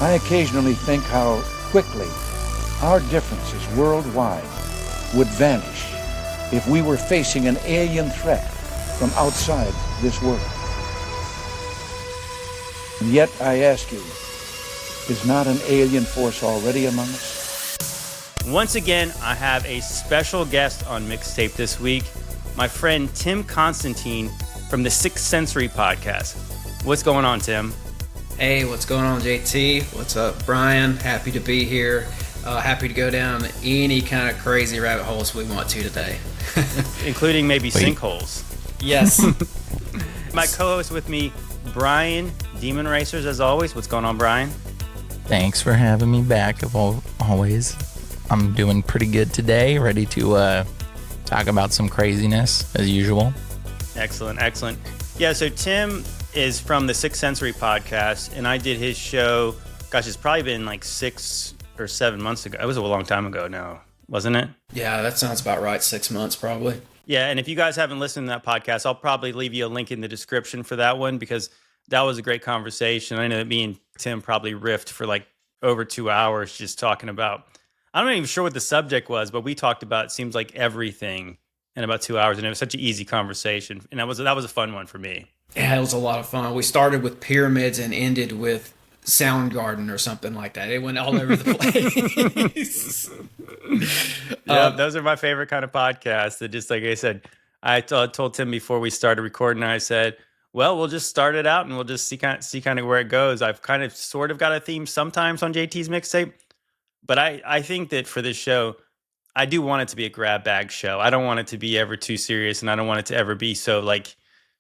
I occasionally think how quickly our differences worldwide would vanish if we were facing an alien threat from outside this world. And yet, I ask you, is not an alien force already among us? Once again, I have a special guest on Mixtape this week, my friend Tim Constantine from the Sixth Sensory podcast. What's going on, Tim? Hey, what's going on, JT? What's up, Brian? Happy to be here. Happy to go down any kind of crazy rabbit holes we want to today. Including maybe sinkholes. Yes. My co-host with me, Brian, Demon Erasures, as always. What's going on, Brian? Thanks for having me back, always. I'm doing pretty good today, ready to talk about some craziness, as usual. Excellent, excellent. Yeah, so Tim is from the Sixth Sensory podcast, and I did his show, gosh, it's probably been like 6 or 7 months ago. It was a long time ago now, wasn't it? Yeah, that sounds about right. 6 months, probably. Yeah, and if you guys haven't listened to that podcast, I'll probably leave you a link in the description for that one, because that was a great conversation. I know that me and Tim probably riffed for like over 2 hours just talking about, I'm not even sure what the subject was, but we talked about, it seems like everything in about 2 hours, and it was such an easy conversation. And that was a fun one for me. Yeah, it was a lot of fun. We started with pyramids and ended with Soundgarden or something like that. It went all over the place. Yeah, those are my favorite kind of podcasts. That just, like I said, I told Tim before we started recording, I said, well, we'll just start it out and we'll just see kind of where it goes. I've kind of sort of got a theme sometimes on JT's Mixtape, but I think that for this show, I do want it to be a grab bag show. I don't want it to be ever too serious, and I don't want it to ever be so like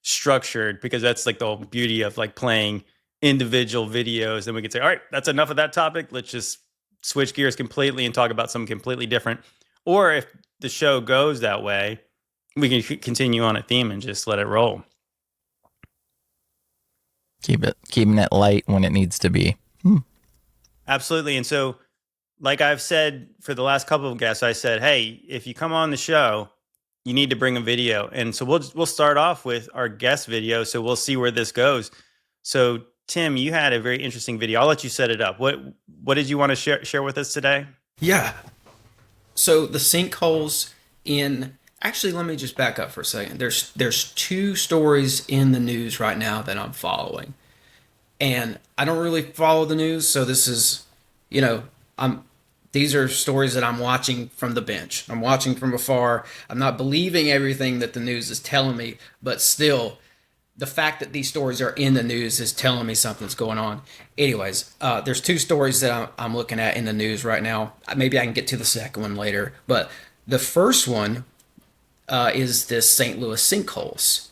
structured, because that's like the whole beauty of like playing individual videos. Then we could say, all right, that's enough of that topic. Let's just switch gears completely and talk about something completely different. Or if the show goes that way, we can continue on a theme and just let it roll. Keeping it light when it needs to be. Absolutely. And so, like I've said for the last couple of guests, I said, hey, if you come on the show, you need to bring a video. And so we'll start off with our guest video. So we'll see where this goes. So Tim, you had a very interesting video. I'll let you set it up. What did you want to share with us today? Yeah. So the sinkholes in... Actually, let me just back up for a second. There's two stories in the news right now that I'm following. And I don't really follow the news, so this is, these are stories that I'm watching from the bench. I'm watching from afar. I'm not believing everything that the news is telling me, but still, the fact that these stories are in the news is telling me something's going on. Anyways, there's two stories that I'm looking at in the news right now. Maybe I can get to the second one later. But the first one is this St. Louis sinkholes.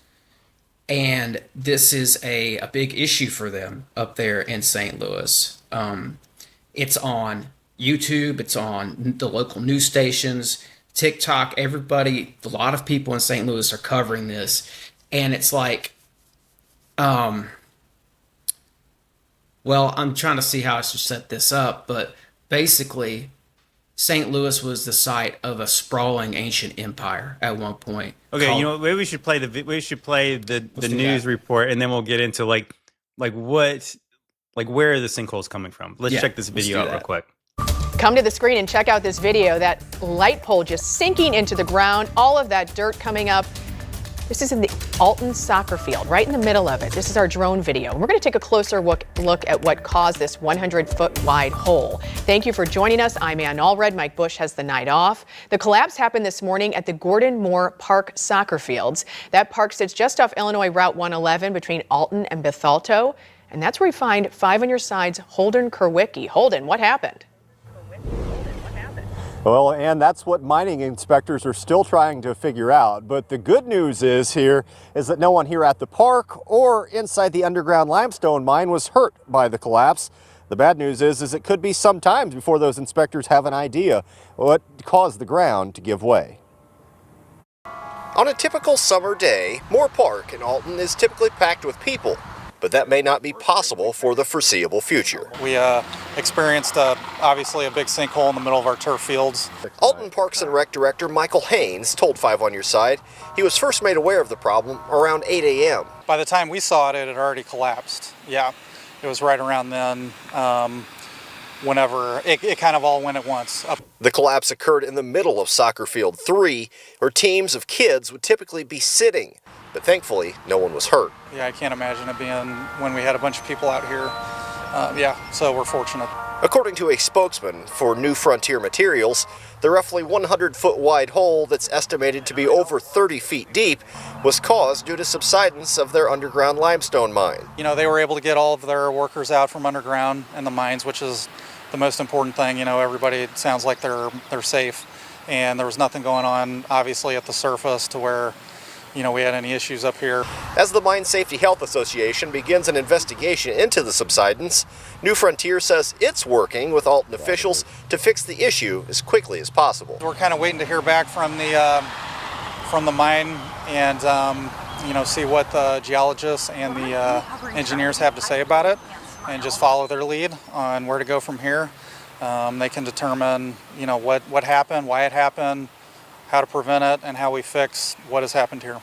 And this is a big issue for them up there in St. Louis. It's on YouTube. It's on the local news stations, TikTok. Everybody, a lot of people in St. Louis are covering this. And it's like, well, I'm trying to see how I should set this up, but basically, St. Louis was the site of a sprawling ancient empire at one point. Okay, maybe we should play the news report, and then we'll get into where are the sinkholes coming from? Let's check this video out real quick. Come to the screen and check out this video. That light pole just sinking into the ground, all of that dirt coming up. This is in the Alton soccer field, right in the middle of it. This is our drone video. And we're going to take a closer look at what caused this 100-foot wide hole. Thank you for joining us. I'm Ann Allred. Mike Bush has the night off. The collapse happened this morning at the Gordon Moore Park soccer fields. That park sits just off Illinois Route 111 between Alton and Bethalto. And that's where we find 5 on your side's Holden Kerwicki. Holden, what happened? Well, and that's what mining inspectors are still trying to figure out. But the good news is that no one here at the park or inside the underground limestone mine was hurt by the collapse. The bad news is it could be some time before those inspectors have an idea what caused the ground to give way. On a typical summer day, Moore Park in Alton is typically packed with people. But that may not be possible for the foreseeable future. We experienced, obviously, a big sinkhole in the middle of our turf fields. Alton Parks and Rec Director Michael Haynes told 5 on Your Side he was first made aware of the problem around 8 a.m. By the time we saw it, it had already collapsed. Yeah. it was right around then whenever it kind of all went at once. The collapse occurred in the middle of Soccer Field 3, where teams of kids would typically be sitting. But thankfully, no one was hurt. Yeah, I can't imagine it being when we had a bunch of people out here. So we're fortunate. According to a spokesman for New Frontier Materials, the roughly 100-foot wide hole that's estimated to be over 30 feet deep was caused due to subsidence of their underground limestone mine. You know, they were able to get all of their workers out from underground in the mines, which is the most important thing. You know, everybody, it sounds like they're safe, and there was nothing going on, obviously, at the surface to where, you know, we had any issues up here. As the Mine Safety Health Association begins an investigation into the subsidence, New Frontier says it's working with Alton officials to fix the issue as quickly as possible. We're kind of waiting to hear back from the mine and you know, see what the geologists and the engineers have to say about it, and just follow their lead on where to go from here. They can determine, you know, what happened, why it happened, how to prevent it, and how we fix what has happened here.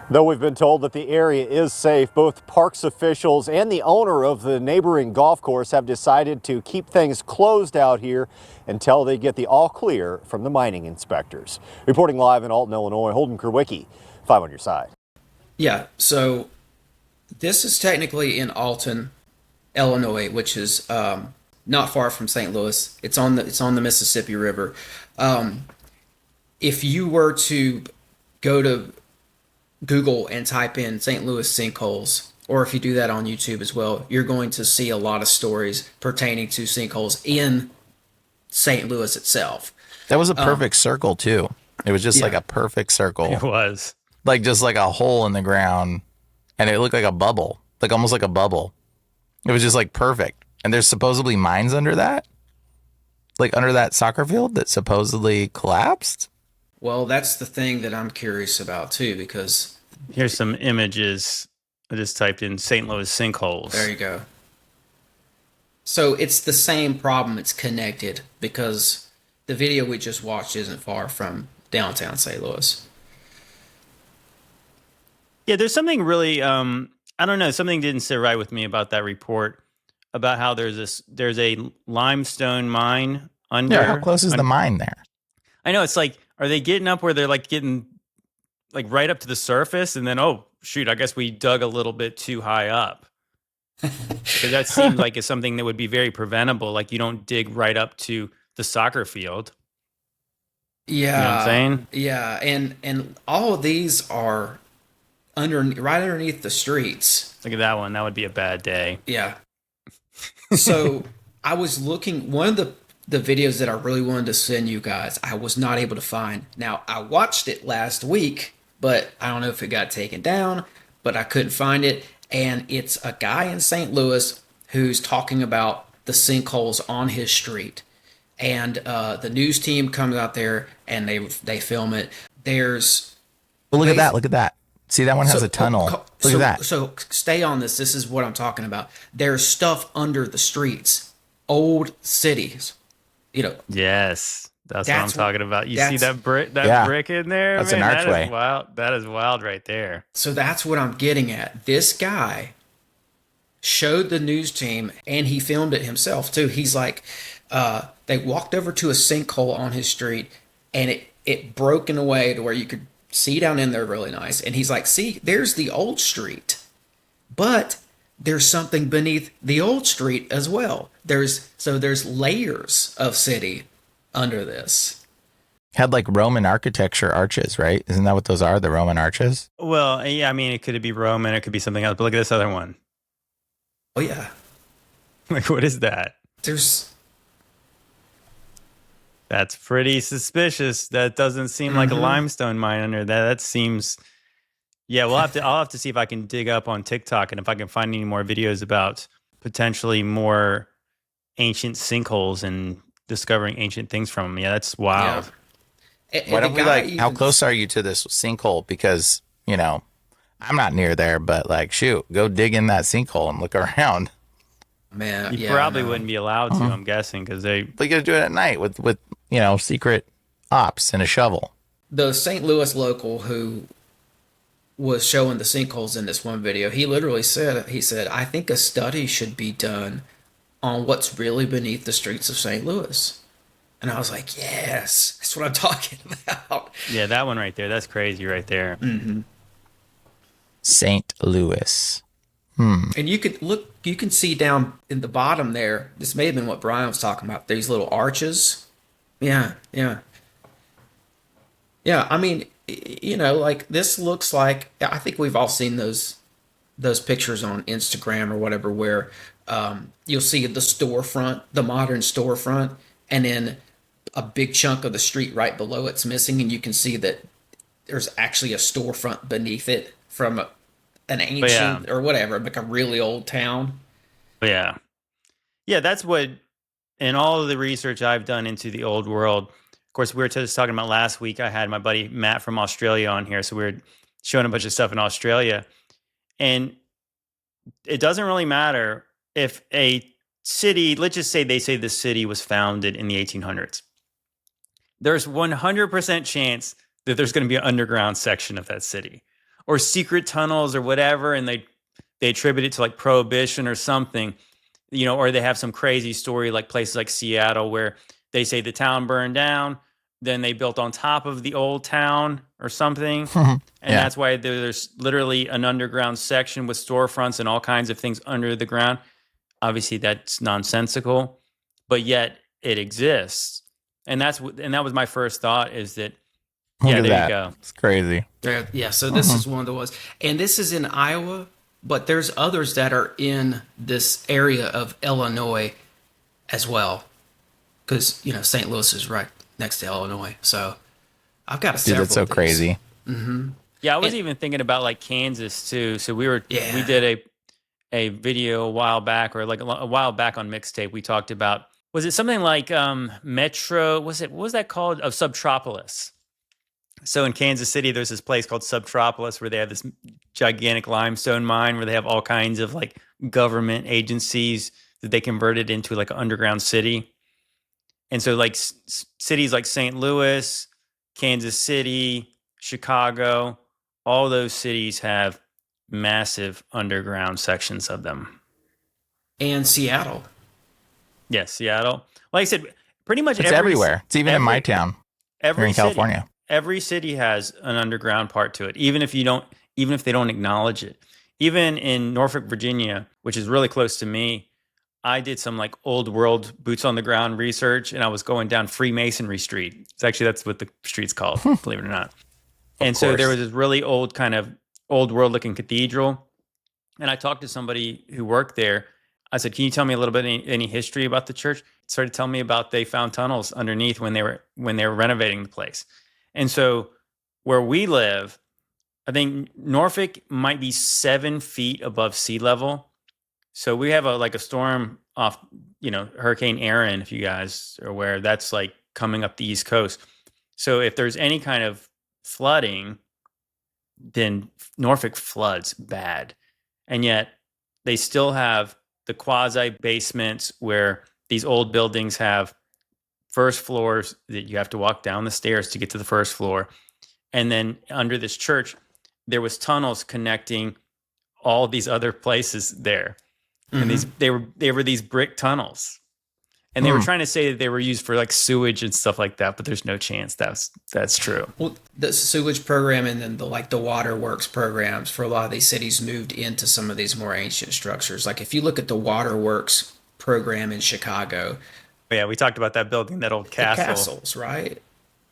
Though we've been told that the area is safe, both parks officials and the owner of the neighboring golf course have decided to keep things closed out here until they get the all clear from the mining inspectors. Reporting live in Alton, Illinois, Holden Kerwicki, 5 on your side. Yeah, so this is technically in Alton, Illinois, which is not far from St. Louis. It's on the Mississippi River. If you were to go to Google and type in St. Louis sinkholes, or if you do that on YouTube as well, you're going to see a lot of stories pertaining to sinkholes in St. Louis itself. That was a perfect circle too. It was just like a perfect circle. It was like just like a hole in the ground, and it looked like a bubble, like almost like a bubble. It was just like perfect. And there's supposedly mines under that, like under that soccer field that supposedly collapsed. Well, that's the thing that I'm curious about too, because here's some images. I just typed in St. Louis sinkholes. There you go. So it's the same problem. It's connected because the video we just watched isn't far from downtown St. Louis. Yeah, there's something really, I don't know, something didn't sit right with me about that report about how there's a limestone mine under. Yeah, how close is the mine there? I know, it's like, are they getting up where they're like getting like right up to the surface and then, oh, shoot, I guess we dug a little bit too high up? Because that seems like it's something that would be very preventable. Like you don't dig right up to the soccer field. Yeah. You know what I'm saying? Yeah. And all of these are right underneath the streets. Look at that one. That would be a bad day. Yeah. So I was looking, one of the videos that I really wanted to send you guys, I was not able to find. Now, I watched it last week, but I don't know if it got taken down, but I couldn't find it. And it's a guy in St. Louis who's talking about the sinkholes on his street. And the news team comes out there and they film it. There's... Well, look at that. Look at that. See, that one has a tunnel. Look at that. So stay on this. This is what I'm talking about. There's stuff under the streets. Old cities. You know. Yes. That's what I'm talking about. You see that brick in there? That's man, an archway. That is wild. That is wild right there. So that's what I'm getting at. This guy showed the news team, and he filmed it himself too. He's like, they walked over to a sinkhole on his street, and it broke in a way to where you could see down in there really nice. And he's like, see, there's the old street, but there's something beneath the old street as well. There's layers of city under this. Had like Roman architecture arches, right? Isn't that what those are? The Roman arches? Well, yeah, I mean, it could be Roman, it could be something else, but look at this other one. Oh yeah. Like, what is that? That's pretty suspicious. That doesn't seem like a limestone mine under there. That seems, yeah, I'll have to see if I can dig up on TikTok and if I can find any more videos about potentially more ancient sinkholes and discovering ancient things from them. Yeah, that's wild. Yeah. Why don't we how close are you to this sinkhole? Because, you know, I'm not near there, but like, shoot, go dig in that sinkhole and look around. Man, you probably wouldn't be allowed to, I'm guessing, because they gotta do it at night with you know, secret ops and a shovel. The St. Louis local who was showing the sinkholes in this one video, he literally said, I think a study should be done on what's really beneath the streets of St. Louis. And I was like, yes, that's what I'm talking about. Yeah, that one right there. That's crazy right there. Mm-hmm. St. Louis. And you can see down in the bottom there, this may have been what Brian was talking about, these little arches. Yeah. I mean, like this looks like, I think we've all seen those pictures on Instagram or whatever, where you'll see the storefront, the modern storefront, and then a big chunk of the street right below it's missing, and you can see that there's actually a storefront beneath it from an ancient or whatever, like a really old town. Yeah, that's what, in all of the research I've done into the old world. Of course, we were just talking about last week. I had my buddy Matt from Australia on here, so we were showing a bunch of stuff in Australia, and it doesn't really matter if a city, let's just say they say the city was founded in the 1800s. There's 100% chance that there's going to be an underground section of that city, or secret tunnels or whatever, and they attribute it to like Prohibition or something, or they have some crazy story like places like Seattle where they say the town burned down, then they built on top of the old town or something. And that's why there's literally an underground section with storefronts and all kinds of things under the ground. Obviously, that's nonsensical, but yet it exists. And that was my first thought, is that, there you go. It's crazy. Yeah, so this is one of the ones. And this is in Iowa, but there's others that are in this area of Illinois as well. Because, St. Louis is right next to Illinois. So I've got several. Dude, that's so crazy. Mm-hmm. Yeah, I was even thinking about like Kansas too. So we did a video a while back, or like a while back on Mixtape. We talked about, was it something like Metro? What was that called? Of Subtropolis. So in Kansas City, there's this place called Subtropolis where they have this gigantic limestone mine where they have all kinds of like government agencies that they converted into like an underground city. And so like cities like St. Louis, Kansas City, Chicago, all those cities have massive underground sections of them. And Seattle. Yes, Seattle. Like I said, pretty much it's everywhere. It's even in my town here in California. Every city has an underground part to it, even if they don't acknowledge it. Even in Norfolk, Virginia, which is really close to me, I did some like old world boots on the ground research, and I was going down Freemasonry Street. That's what the street's called, believe it or not. And so there was this really old kind of old world looking cathedral. And I talked to somebody who worked there. I said, can you tell me a little bit, any history about the church? Started telling me about they found tunnels underneath when they were renovating the place. And so where we live, I think Norfolk might be 7 feet above sea level. So we have a storm off, Hurricane Aaron, if you guys are aware, that's like coming up the East Coast. So if there's any kind of flooding, then Norfolk floods bad. And yet they still have the quasi basements where these old buildings have first floors that you have to walk down the stairs to get to the first floor. And then under this church, there was tunnels connecting all these other places there. And they were these brick tunnels. And they were trying to say that they were used for like sewage and stuff like that, but there's no chance that's true. Well, the sewage program and then the waterworks programs for a lot of these cities moved into some of these more ancient structures. Like if you look at the waterworks program in Chicago. Yeah, we talked about that building, that old castle. Castles, right?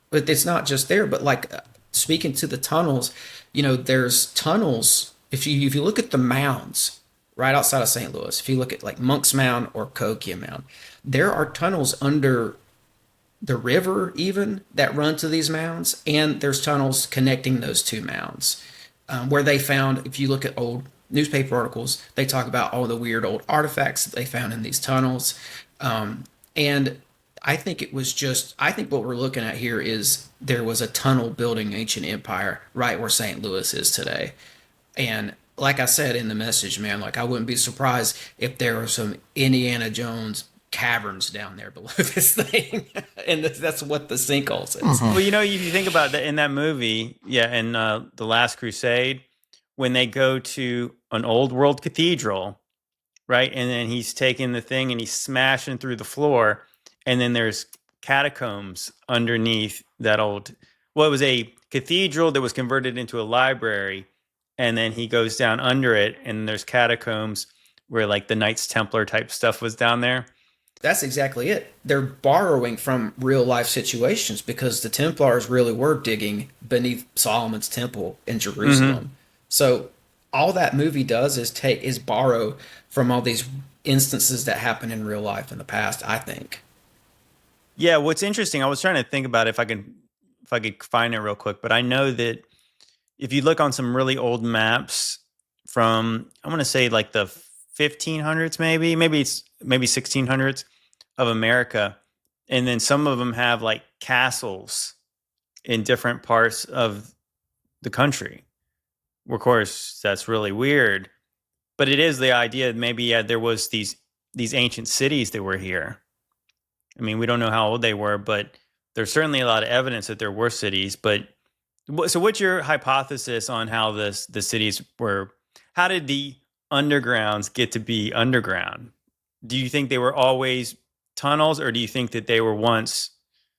But it's not just there, but like speaking to the tunnels, there's tunnels. If you look at the mounds right outside of St. Louis, if you look at like Monk's Mound or Cahokia Mound, there are tunnels under the river even that run to these mounds, and there's tunnels connecting those two mounds where they found, if you look at old newspaper articles, they talk about all the weird old artifacts that they found in these tunnels. And I think what we're looking at here is there was a tunnel building ancient empire right where St. Louis is today. And like I said in the message, man, like I wouldn't be surprised if there were some Indiana Jones caverns down there below this thing. And that's what the sinkhole says. Well, if you think about that in that movie, in The Last Crusade, when they go to an old world cathedral, right? And then he's taking the thing and he's smashing through the floor. And then there's catacombs underneath that old, well, it was a cathedral that was converted into a library. And then he goes down under it and there's catacombs where like the Knights Templar type stuff was down there. That's exactly it. They're borrowing from real life situations because the Templars really were digging beneath Solomon's temple in Jerusalem. So all that movie does is borrow from all these instances that happen in real life in the past, I think. Yeah, what's interesting, I was trying to think about if I could find it real quick, but I know that if you look on some really old maps from, I want to say like the 1500s, maybe 1600s of America, and then some of them have like castles in different parts of the country. Of course, that's really weird, but it is the idea that maybe there was these ancient cities that were here. I mean, we don't know how old they were, but there's certainly a lot of evidence that there were cities. But so, what's your hypothesis on how the cities were? How did the undergrounds get to be underground? Do you think they were always tunnels, or do you think that they were once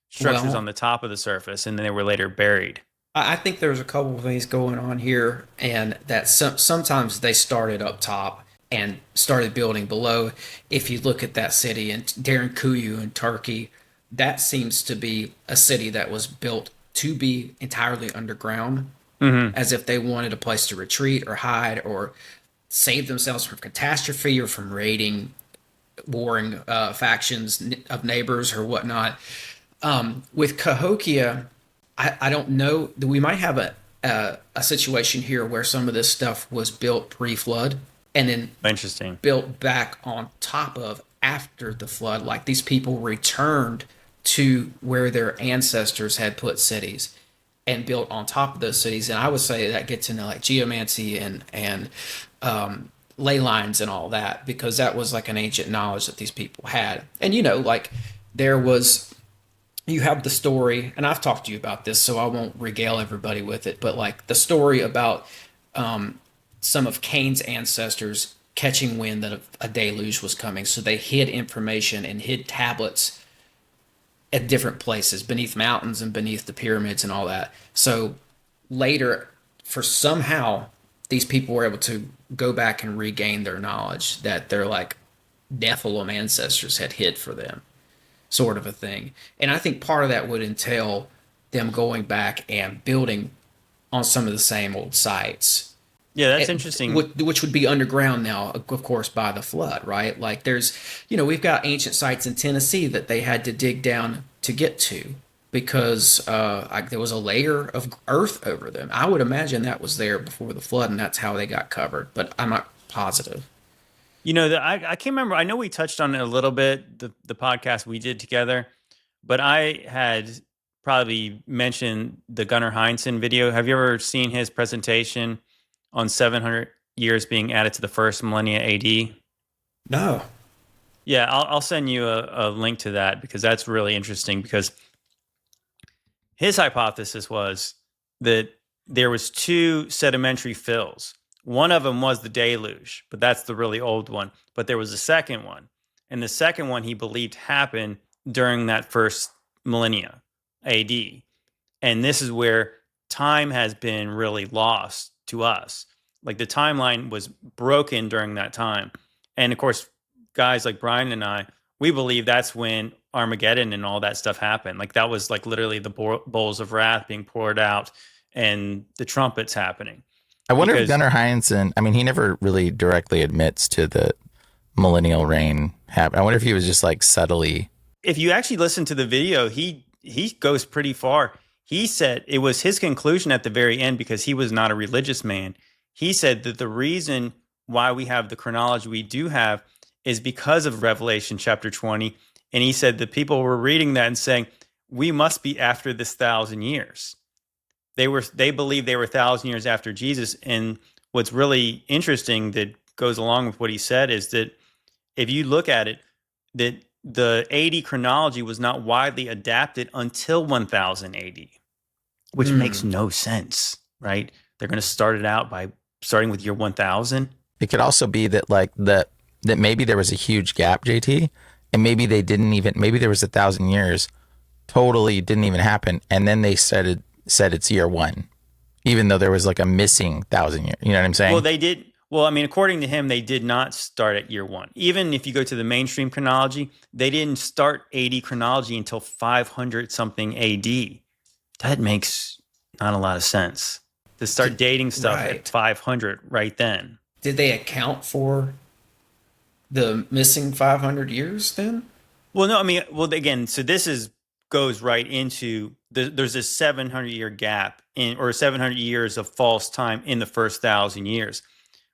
structures on the top of the surface and then they were later buried? I think there's a couple of things going on here, and that sometimes they started up top and started building below. If you look at that city in Derinkuyu in Turkey, that seems to be a city that was built to be entirely underground, as if they wanted a place to retreat or hide or save themselves from catastrophe or from raiding warring factions of neighbors or whatnot. With Cahokia, I don't know. We might have a situation here where some of this stuff was built pre-flood and then built back on top of after the flood. Like these people returned to where their ancestors had put cities and built on top of those cities. And I would say that gets into like geomancy and ley lines and all that, because that was like an ancient knowledge that these people had. And, like you have the story, and I've talked to you about this, so I won't regale everybody with it, but like the story about some of Cain's ancestors catching wind that a deluge was coming. So they hid information and hid tablets at different places, beneath mountains and beneath the pyramids and all that. So later, for somehow, these people were able to go back and regain their knowledge that their like Nephilim ancestors had hid for them, sort of a thing. And I think part of that would entail them going back and building on some of the same old sites. Yeah, that's interesting. Which would be underground now, of course, by the flood, right? Like there's, we've got ancient sites in Tennessee that they had to dig down to get to because there was a layer of earth over them. I would imagine that was there before the flood, and that's how they got covered, but I'm not positive. I can't remember. I know we touched on it a little bit, the podcast we did together, but I had probably mentioned the Gunnar Heinsohn video. Have you ever seen his presentation on 700 years being added to the first millennia AD? No. Yeah, I'll send you a link to that because that's really interesting, because his hypothesis was that there was two sedimentary fills. One of them was the deluge, but that's the really old one. But there was a second one. And the second one he believed happened during that first millennia AD. And this is where time has been really lost to us. Like the timeline was broken during that time. And of course, guys like Brian and I, we believe that's when Armageddon and all that stuff happened. Like that was like literally the bowls of wrath being poured out and the trumpets happening. I wonder if Gunnar Heinsohn, he never really directly admits to the millennial reign happen. I wonder if he was just like subtly. If you actually listen to the video, he goes pretty far. He said it was his conclusion at the very end, because he was not a religious man. He said that the reason why we have the chronology we do have is because of Revelation chapter 20. And he said that people were reading that and saying, we must be after this 1,000 years. They believed they were 1,000 years after Jesus. And what's really interesting that goes along with what he said is that if you look at it, that the AD chronology was not widely adapted until 1000 AD, which makes no sense, right? They're going to start it out by starting with year 1000. It could also be that that maybe there was a huge gap, JT, and maybe maybe there was 1,000 years totally didn't even happen, and then they said it's year 1, even though there was like a missing 1,000 years. You know what I'm saying? Well, they did. Well, I mean, according to him, they did not start at year 1. Even if you go to the mainstream chronology, they didn't start AD chronology until 500 something AD. That makes not a lot of sense to start dating stuff at 500 right then. Did they account for the missing 500 years then? Well, no, I mean, again, so this goes right into there's this 700-year gap or 700 years of false time in the first 1,000 years.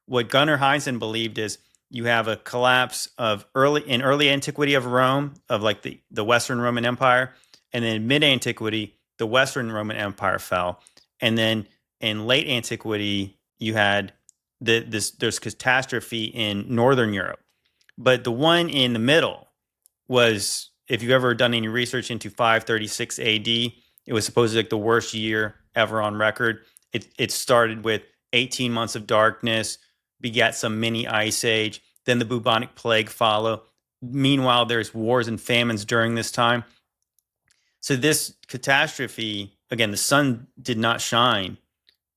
What Gunnar Heinzen believed is you have a collapse of early antiquity of Rome, of like the Western Roman Empire, and then mid antiquity, the Western Roman Empire fell, and then in late antiquity you had there's catastrophe in Northern Europe. But the one in the middle was, if you've ever done any research into 536 AD, it was supposedly like the worst year ever on record. It started with 18 months of darkness, begat some mini ice age, then the bubonic plague followed. Meanwhile, there's wars and famines during this time. So this catastrophe, again, the sun did not shine.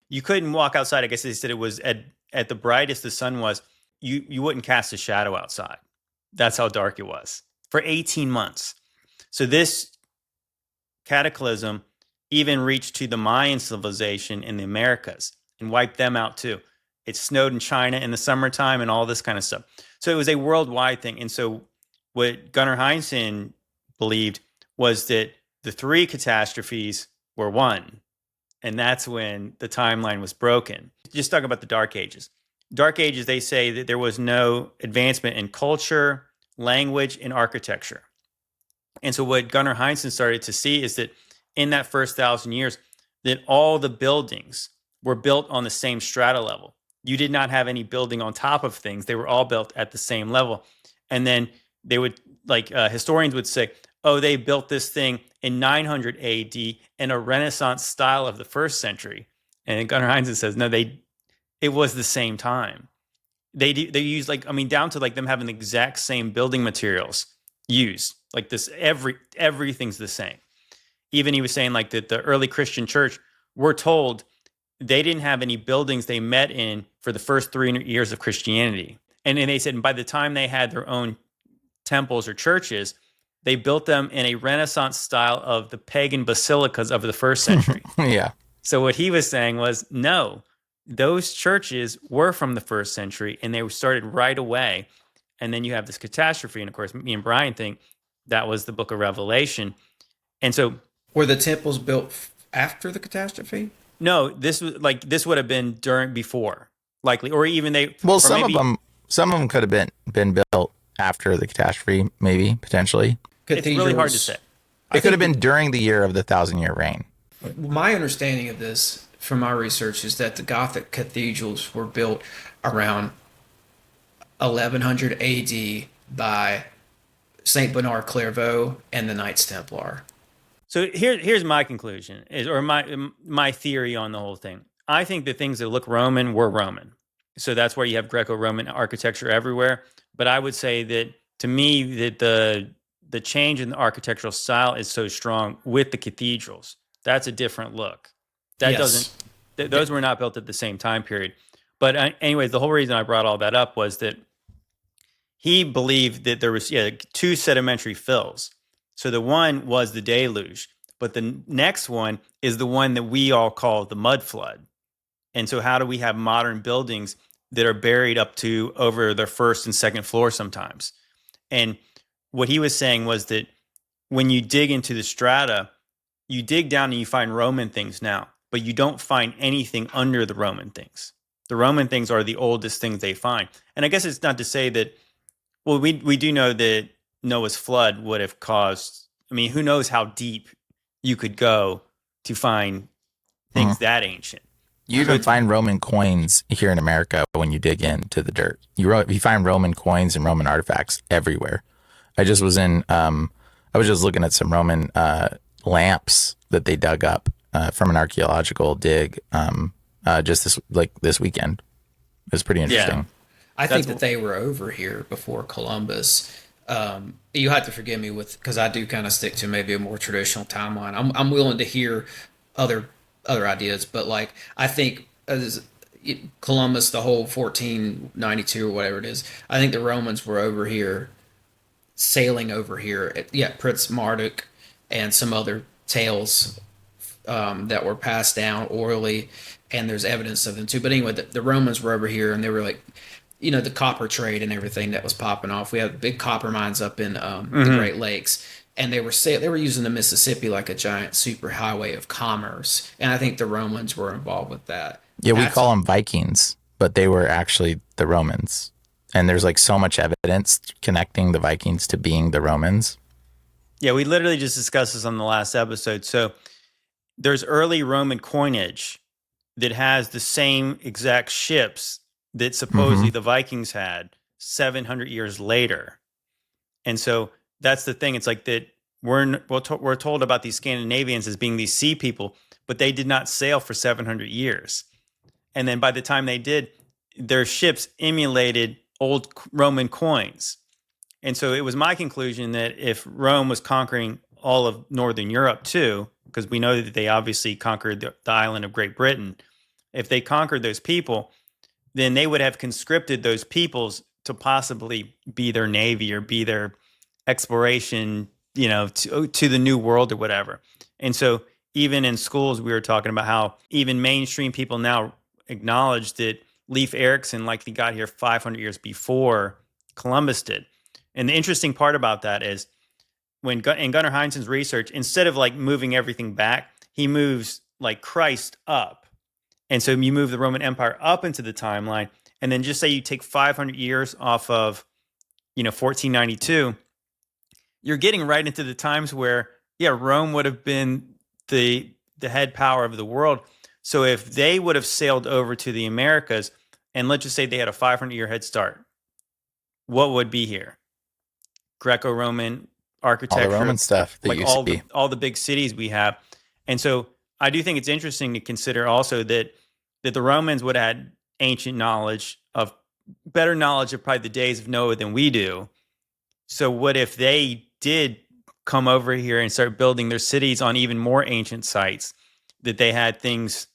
You couldn't walk outside. I guess they said it was at the brightest the sun was, you wouldn't cast a shadow outside. That's how dark it was for 18 months. So this cataclysm even reached to the Mayan civilization in the Americas and wiped them out too. It snowed in China in the summertime and all this kind of stuff. So it was a worldwide thing. And so what Gunnar Heinzen believed was that the 3 catastrophes were one. And that's when the timeline was broken. Just talk about the Dark Ages. Dark Ages, they say that there was no advancement in culture, language, and architecture. And so what Gunnar Heinzen started to see is that in that first 1,000 years, that all the buildings were built on the same strata level. You did not have any building on top of things. They were all built at the same level. And then they would, historians would say, oh, they built this thing in 900 AD in a Renaissance style of the first century. And Gunnar Heinzen says, no, it was the same time. They use down to them having the exact same building materials used. Like this, everything's the same. Even he was saying that the early Christian church, we're told they didn't have any buildings they met in for the first 300 years of Christianity. And then they said by the time they had their own temples or churches, they built them in a Renaissance style of the pagan basilicas of the first century. Yeah. So what he was saying was, no, those churches were from the first century and they started right away. And then you have this catastrophe. And of course, me and Brian think that was the book of Revelation. And so were the temples built after the catastrophe? No, this would have been before, likely, or even they. Well, some of them could have been built after the catastrophe, maybe potentially. It's really hard to say. It could have been during the year of the 1,000-year reign. My understanding of this from my research is that the Gothic cathedrals were built around 1100 AD by Saint Bernard Clairvaux and the Knights Templar. So here's my conclusion, or my theory on the whole thing. I think the things that look Roman were Roman. So that's why you have Greco-Roman architecture everywhere. But I would say that, to me, that the change in the architectural style is so strong with the cathedrals. That's a different look. Those were not built at the same time period. But anyways, the whole reason I brought all that up was that he believed that there was 2 sedimentary fills. So the one was the deluge, but the next one is the one that we all call the mud flood. And so how do we have modern buildings that are buried up to over their first and second floor sometimes? And what he was saying was that when you dig into the strata, you dig down and you find Roman things now, but you don't find anything under the Roman things. The Roman things are the oldest things they find. And I guess it's not to say that, well, we do know that Noah's flood would have caused, who knows how deep you could go to find things that ancient. You even find Roman coins here in America when you dig into the dirt. You find Roman coins and Roman artifacts everywhere. I was just looking at some Roman lamps that they dug up from an archaeological dig just this weekend. It's pretty interesting. I think that they were over here before Columbus. You have to forgive me because I do kind of stick to maybe a more traditional timeline. I'm willing to hear other ideas, but like I think as Columbus, the whole 1492 or whatever it is, I think the Romans were over here, sailing over here. Prince Marduk and some other tales that were passed down orally, and there's evidence of them too. But anyway, the Romans were over here, and they were like, the copper trade and everything that was popping off. We had big copper mines up in the Great Lakes, and they were using the Mississippi like a giant superhighway of commerce. And I think the Romans were involved with that. Yeah, we call them Vikings, but they were actually the Romans. And there's like so much evidence connecting the Vikings to being the Romans. Yeah, we literally just discussed this on the last episode. So there's early Roman coinage that has the same exact ships that supposedly the Vikings had 700 years later. And so that's the thing. It's like that we're told about these Scandinavians as being these sea people, but they did not sail for 700 years. And then by the time they did, their ships emulated old Roman coins. And so it was my conclusion that if Rome was conquering all of Northern Europe too, because we know that they obviously conquered the island of Great Britain, if they conquered those people, then they would have conscripted those peoples to possibly be their navy or be their exploration, to the new world or whatever. And so even in schools, we were talking about how even mainstream people now acknowledge that Leif Erikson likely got here 500 years before Columbus did. And the interesting part about that is in Gunnar Heinzen's research, instead of like moving everything back, he moves like Christ up. And so you move the Roman Empire up into the timeline, and then just say you take 500 years off of, 1492, you're getting right into the times where, Rome would have been the head power of the world. So if they would have sailed over to the Americas, and let's just say they had a 500-year head start, what would be here? Greco-Roman architecture, all the Roman stuff, like all the big cities we have. And so I do think it's interesting to consider also that the Romans would have had ancient knowledge of better knowledge of probably the days of Noah than we do. So what if they did come over here and start building their cities on even more ancient sites, that they had things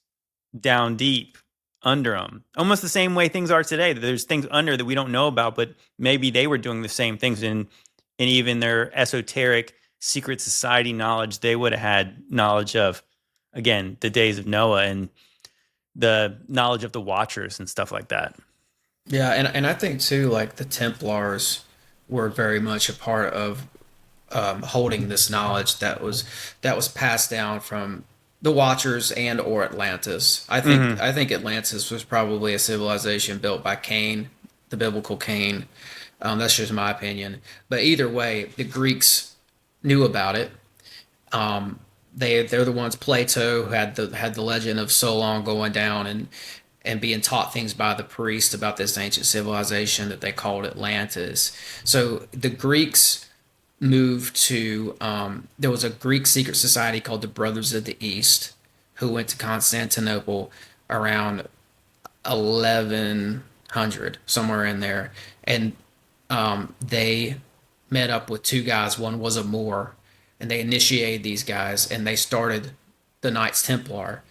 down deep under them, almost the same way things are today, that there's things under that we don't know about, but maybe they were doing the same things in even their esoteric secret society knowledge. They would have had knowledge of, again, the days of Noah and the knowledge of the Watchers and stuff like that. Yeah, and I think too, like the Templars were very much a part of holding this knowledge that was passed down from the Watchers and or Atlantis. I think Atlantis was probably a civilization built by Cain, the biblical Cain. That's just my opinion. But either way, the Greeks knew about it. They're the ones, Plato, who had the legend of Solon going down and being taught things by the priest about this ancient civilization that they called Atlantis. So the Greeks moved to, there was a Greek secret society called the Brothers of the East who went to Constantinople around 1100, somewhere in there. And they met up with two guys. One was a Moor, and they initiated these guys, and they started the Knights Templar.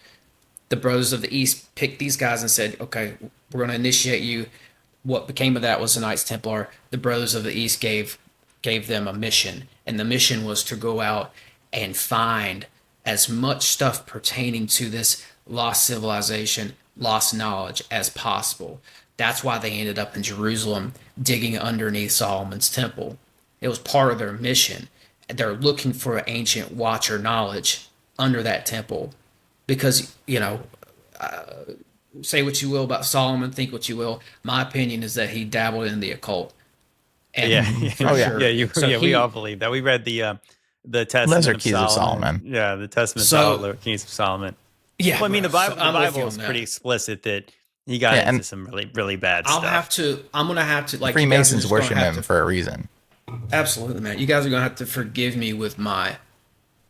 The Brothers of the East picked these guys and said, okay, we're going to initiate you. What became of that was the Knights Templar. The Brothers of the East gave them a mission, and the mission was to go out and find as much stuff pertaining to this lost civilization, lost knowledge as possible. That's why they ended up in Jerusalem digging underneath Solomon's temple. It was part of their mission. They're looking for ancient Watcher knowledge under that temple because, say what you will about Solomon, think what you will. My opinion is that he dabbled in the occult. And sure. We all believe that. We read the Testament of Solomon. Yeah, the Testament of the Kings of Solomon. Yeah, well, I mean, the Bible is pretty explicit that he got into some really, really bad stuff. I'm gonna have to like Freemasons worship him for a reason. Absolutely, man. You guys are gonna have to forgive me with my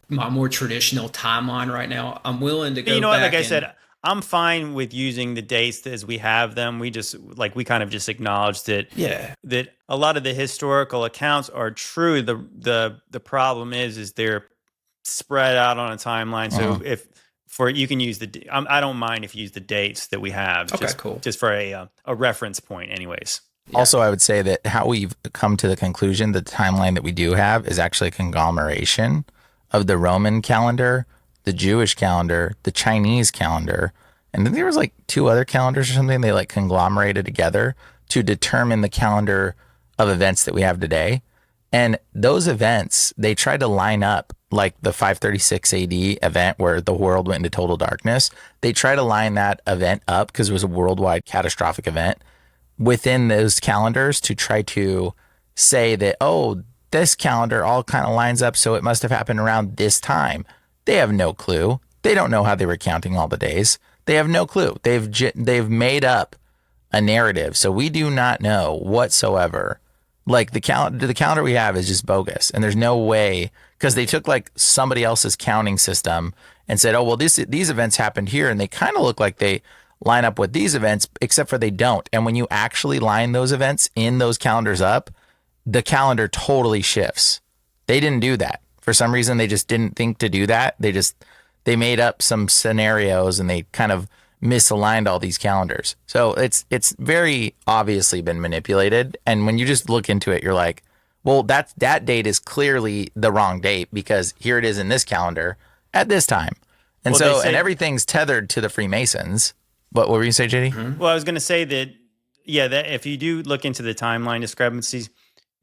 more traditional timeline right now. I'm willing to go. You know what? Like I said, I'm fine with using the dates as we have them. We kind of just acknowledged that that a lot of the historical accounts are true. The problem is they're spread out on a timeline. So you can use I don't mind if you use the dates that we have. Okay, cool. Just for a reference point, anyways. Yeah. Also, I would say that how we've come to the conclusion that the timeline that we do have is actually a conglomeration of the Roman calendar, the Jewish calendar, the Chinese calendar, and then there was like 2 other calendars or something they like conglomerated together to determine the calendar of events that we have today. And those events, they tried to line up like the 536 AD event where the world went into total darkness. They tried to line that event up because it was a worldwide catastrophic event within those calendars to try to say that, oh, this calendar all kind of lines up, so it must have happened around this time. They have no clue. They don't know how they were counting all the days. They have no clue. They've made up a narrative, so we do not know whatsoever. Like the calendar we have is just bogus, and there's no way, because they took like somebody else's counting system and said, oh, well, these events happened here, and they kind of look like they line up with these events, except for they don't. And when you actually line those events in those calendars up, the calendar totally shifts. They didn't do that. For some reason, they just didn't think to do that. They made up some scenarios and they kind of misaligned all these calendars. So it's very obviously been manipulated. And when you just look into it, you're like, well, that date is clearly the wrong date because here it is in this calendar at this time. And and everything's tethered to the Freemasons. What were you saying, JD? Mm-hmm. Well, I was going to say that if you do look into the timeline discrepancies,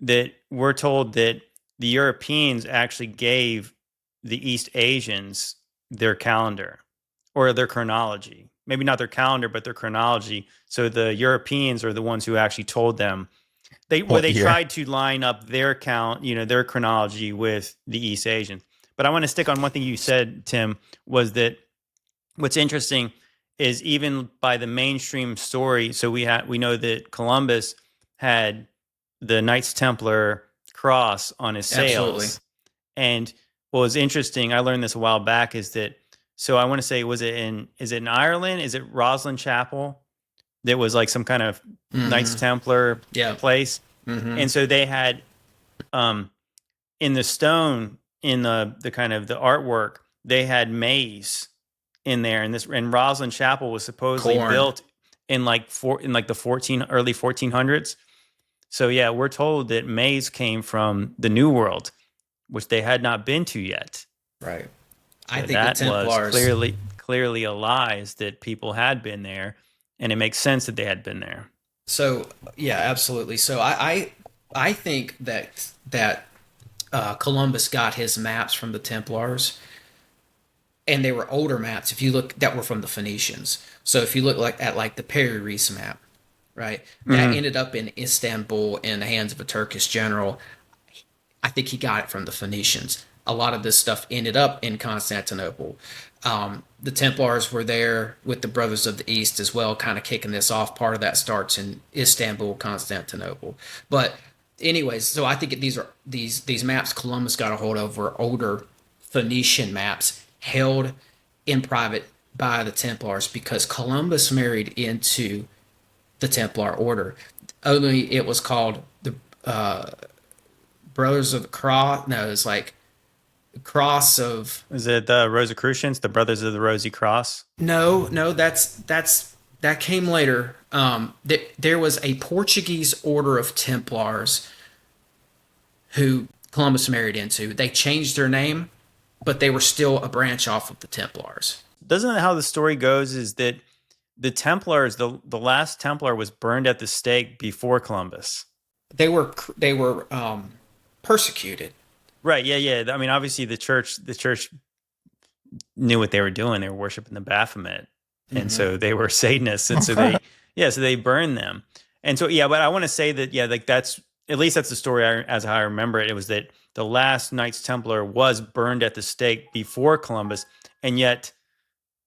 that we're told that the Europeans actually gave the East Asians their calendar or their chronology. Maybe not their calendar, but their chronology. So the Europeans are the ones who actually told them they tried to line up their their chronology with the East Asians. But I want to stick on one thing you said, Tim, was that what's interesting is even by the mainstream story. So we know that Columbus had the Knights Templar cross on his sails. Absolutely. And what was interesting, I learned this a while back, is that, so I want to say, is it in Ireland? Is it Roslin Chapel? That was like some kind of Knights Templar place. Mm-hmm. And so they had, in the stone, in the kind of the artwork, they had maize in there, and Roslin Chapel was supposedly built in like the early 1400s. So yeah, we're told that maize came from the New World, which they had not been to yet. Right. So I think that the Templars was clearly a lie, is that people had been there, and it makes sense that they had been there. So yeah, absolutely. So I think that Columbus got his maps from the Templars. And they were older maps, if you look, that were from the Phoenicians. So if you look at the Peri Reis map, right, that ended up in Istanbul in the hands of a Turkish general. I think he got it from the Phoenicians. A lot of this stuff ended up in Constantinople. The Templars were there with the Brothers of the East as well, kind of kicking this off. Part of that starts in Istanbul, Constantinople. But anyways, so I think these maps Columbus got a hold of were older Phoenician maps, held in private by the Templars, because Columbus married into the Templar order. Only it was called the Brothers of the Cross. No, it's like the Cross of. Is it the Rosicrucians, the Brothers of the Rosy Cross? No, that came later. There was a Portuguese order of Templars who Columbus married into. They changed their name, but they were still a branch off of the Templars. Doesn't how the story goes is that the Templars, the last Templar was burned at the stake before Columbus. They were persecuted. Right. Yeah. I mean, obviously the church knew what they were doing. They were worshiping the Baphomet. And so they were Satanists. And so they burned them. And so, but I want to say that, that's the story as how I remember it. It was that the last Knights Templar was burned at the stake before Columbus, and yet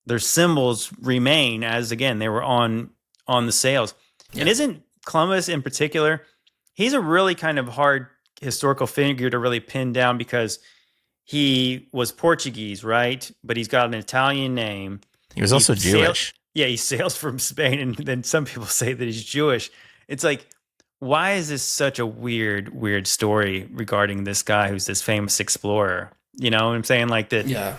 their symbols remain as, again, they were on the sails. Yeah. And isn't Columbus in particular, he's a really kind of hard historical figure to really pin down, because he was Portuguese, right? But he's got an Italian name. He was also Jewish. He sails from Spain, and then some people say that he's Jewish. It's like, why is this such a weird story regarding this guy who's this famous explorer? You know what I'm saying? Like that. Yeah.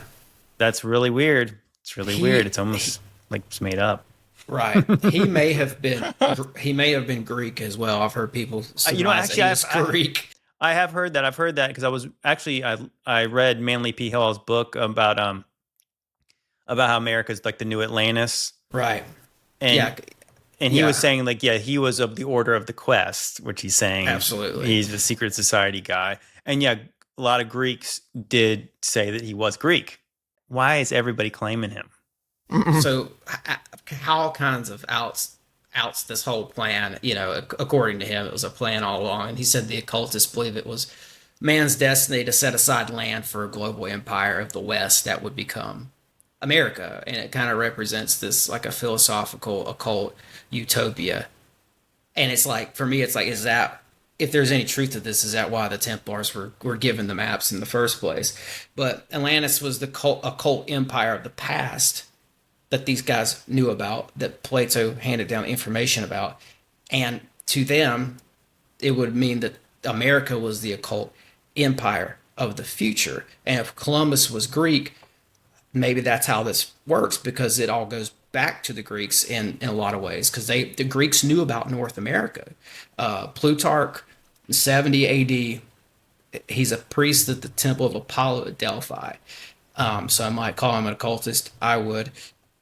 That's really weird. It's really weird. It's almost like it's made up. Right. He may have been Greek as well. I've heard people surmise that he was Greek. I have heard that. I've heard that because I was actually I read Manly P. Hall's book about how America's like the new Atlantis. Right. And he was saying like, he was of the Order of the Quest, which he's saying absolutely he's the secret society guy. And a lot of Greeks did say that he was Greek. Why is everybody claiming him? So how kinds of outs this whole plan, according to him, it was a plan all along. And he said the occultists believe it was man's destiny to set aside land for a global empire of the West that would become America. And it kind of represents this like a philosophical occult utopia. And it's like, for me, it's like, is that, if there's any truth to this, is that why the Templars were given the maps in the first place? But Atlantis was the occult empire of the past that these guys knew about, that Plato handed down information about. And to them, it would mean that America was the occult empire of the future. And if Columbus was Greek, maybe that's how this works, because it all goes back to the Greeks in a lot of ways, because the Greeks knew about North America. Plutarch, 70 AD, he's a priest at the Temple of Apollo at Delphi. So I might call him an occultist. I would.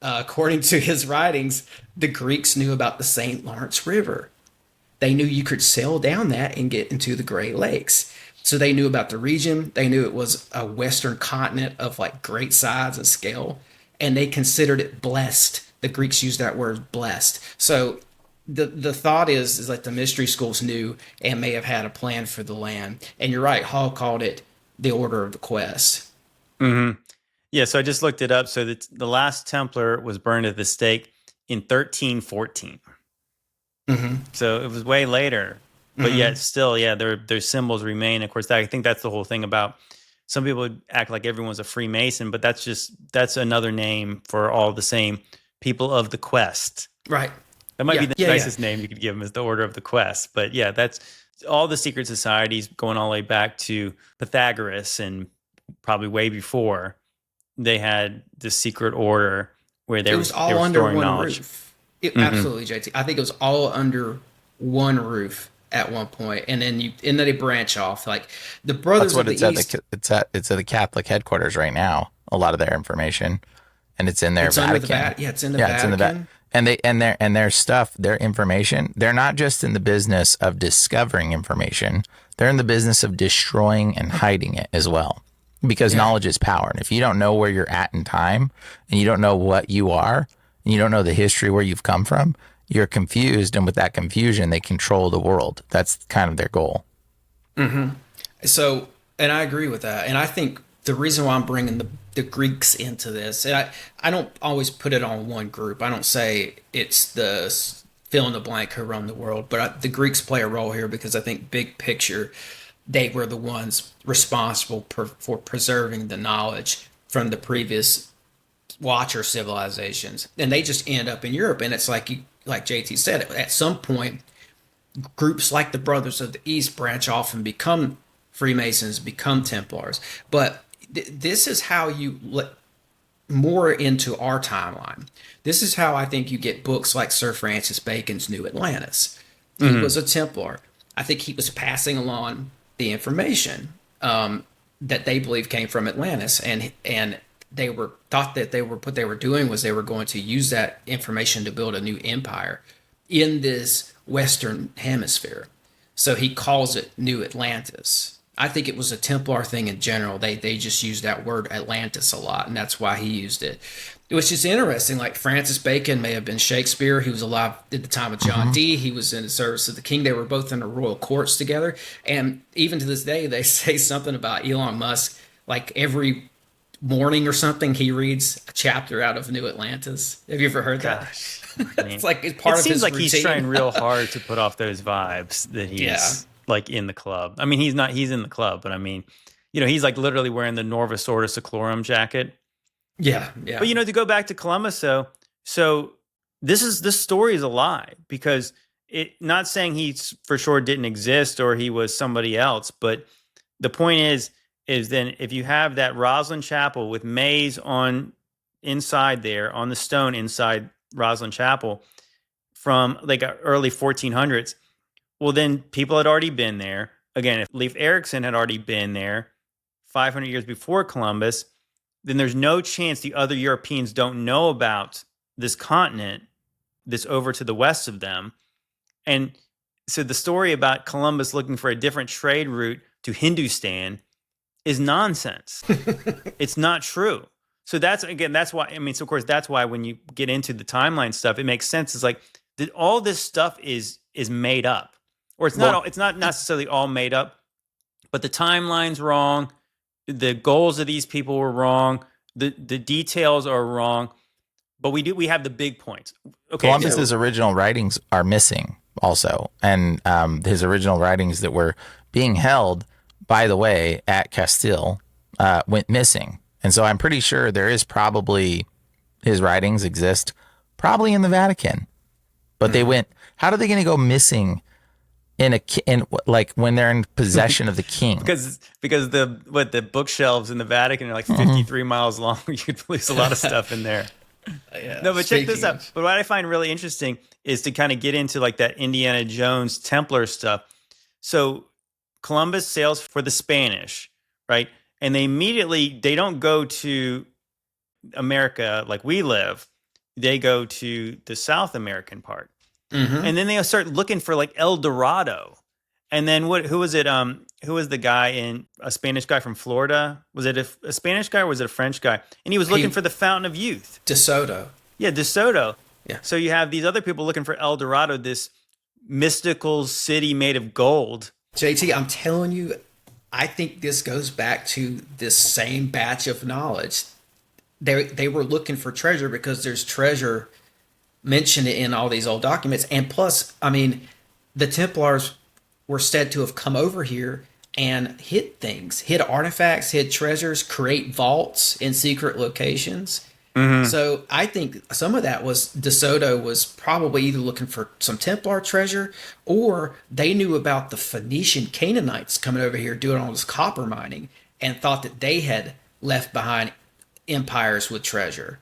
According to his writings, the Greeks knew about the St. Lawrence River. They knew you could sail down that and get into the Great Lakes. So they knew about the region. They knew it was a Western continent of like great size and scale, and they considered it blessed. The Greeks used that word, blessed. So the thought is like the mystery schools knew and may have had a plan for the land. And you're right, Hall called it the Order of the Quest. Mm-hmm. Yeah, so I just looked it up. So the last Templar was burned at the stake in 1314. Mm-hmm. So it was way later. But yet still, their symbols remain. Of course, I think that's the whole thing about some people act like everyone's a Freemason, but that's another name for all the same people of the Quest. Right. That might be the nicest name you could give them, is the Order of the Quest. But yeah, that's all the secret societies going all the way back to Pythagoras, and probably way before. They had this secret order where they were all under storing one knowledge. roof. Absolutely, JT. I think it was all under one roof at one point, and then they branch off. Like the Brothers of the East. It's at the Catholic headquarters right now. A lot of their information, and it's in their Vatican. It's in the Vatican. And their stuff, their information. They're not just in the business of discovering information. They're in the business of destroying and hiding it as well. Because knowledge is power. And if you don't know where you're at in time, and you don't know what you are, and you don't know the history where you've come from, you're confused. And with that confusion, they control the world. That's kind of their goal. Mm-hmm. So, and I agree with that. And I think the reason why I'm bringing the Greeks into this, and I don't always put it on one group. I don't say it's the fill in the blank who run the world, but the Greeks play a role here because I think big picture, they were the ones responsible for preserving the knowledge from the previous Watcher civilizations. And they just end up in Europe. And it's like JT said, at some point, groups like the Brothers of the East branch off and become Freemasons, become Templars. But this is how you let more into our timeline. This is how I think you get books like Sir Francis Bacon's New Atlantis. He was a Templar. I think he was passing along the information that they believe came from Atlantis, and they thought that what they were doing was they were going to use that information to build a new empire in this Western hemisphere. So he calls it New Atlantis. I think it was a Templar thing in general. They just used that word Atlantis a lot, and that's why he used it. It was just interesting. Like Francis Bacon may have been Shakespeare. He was alive at the time of John Dee. He was in the service of the king. They were both in the royal courts together. And even to this day, they say something about Elon Musk. Like every morning or something, he reads a chapter out of New Atlantis. Have you ever heard that? I mean, it's like it's part of his routine. It seems like he's trying real hard to put off those vibes that he's like in the club. I mean, he's in the club, but I mean, he's like literally wearing the Norvis Ordo Seclorum jacket. Yeah, yeah. But to go back to Columbus, so this story is a lie, because not saying he for sure didn't exist or he was somebody else, but the point is then if you have that Rosslyn Chapel with Mays on inside there on the stone inside Rosslyn Chapel from like early 1400s, well then people had already been there. Again, if Leif Erikson had already been there 500 years before Columbus, then there's no chance the other Europeans don't know about this continent that's over to the west of them. And so the story about Columbus looking for a different trade route to Hindustan is nonsense. It's not true. So that's why, so of course, that's why when you get into the timeline stuff, it makes sense. It's like that all this stuff is made up. Or it's not necessarily all made up, but the timeline's wrong. The goals of these people were wrong. The details are wrong. But we have the big points. Okay, Columbus's original writings are missing also. And his original writings that were being held, by the way, at Castile went missing. And so I'm pretty sure there is probably his writings exist probably in the Vatican. But they went, how are they going to go missing in like when they're in possession of the king? Because the bookshelves in the Vatican are like 53 miles long. You could lose a lot of stuff in there. Yeah. No, but check this out. But what I find really interesting is to kind of get into like that Indiana Jones Templar stuff. So Columbus sails for the Spanish, right? And they don't go to America like we live. They go to the South American part. And then they start looking for like El Dorado. And then who was it? Who was the guy a Spanish guy from Florida? Was it a Spanish guy or was it a French guy? And he was looking for the Fountain of Youth. De Soto. Yeah, De Soto. Yeah. So you have these other people looking for El Dorado, this mystical city made of gold. JT, I'm telling you, I think this goes back to this same batch of knowledge. They were looking for treasure because there's treasure mentioned in all these old documents. And plus, I mean, the Templars were said to have come over here and hid things, hid artifacts, hid treasures, create vaults in secret locations. So I think some of that was De Soto was probably either looking for some Templar treasure, or they knew about the Phoenician Canaanites coming over here doing all this copper mining and thought that they had left behind empires with treasure.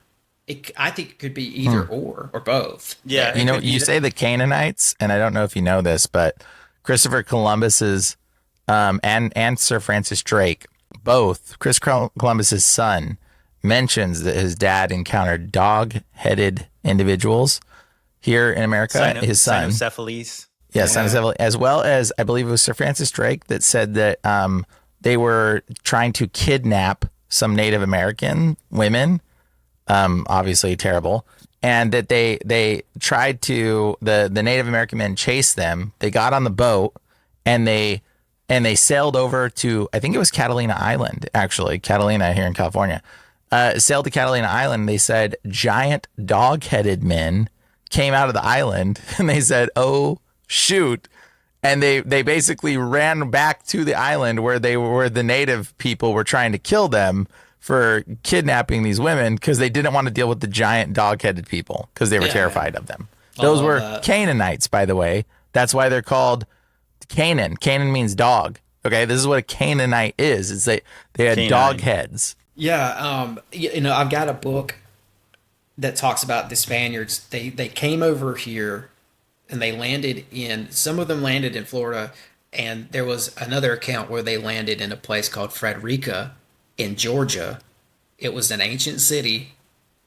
I think it could be either or both. Yeah. You say the Canaanites, and I don't know if you know this, but Christopher Columbus's and Sir Francis Drake, both Chris Columbus's son, mentions that his dad encountered dog-headed individuals here in America. His son, Cynocephalus. Yeah, Cynocephalus, as well as I believe it was Sir Francis Drake that said that they were trying to kidnap some Native American women. Obviously terrible. And that they tried to, the Native American men chased them. They got on the boat and they sailed over to, I think it was Catalina Island, actually, Catalina here in California. Sailed to Catalina Island. They said giant dog-headed men came out of the island and they said, oh, shoot. And they basically ran back to the island where the native people were trying to kill them for kidnapping these women because they didn't want to deal with the giant dog-headed people because they were terrified of them. Those were Canaanites, by the way. That's why they're called Canaan. Canaan means dog. Okay, this is what a Canaanite is. It's they had Canine. Dog heads. Yeah, I've got a book that talks about the Spaniards. They came over here and they landed some of them landed in Florida, and there was another account where they landed in a place called Frederica in Georgia. It was an ancient city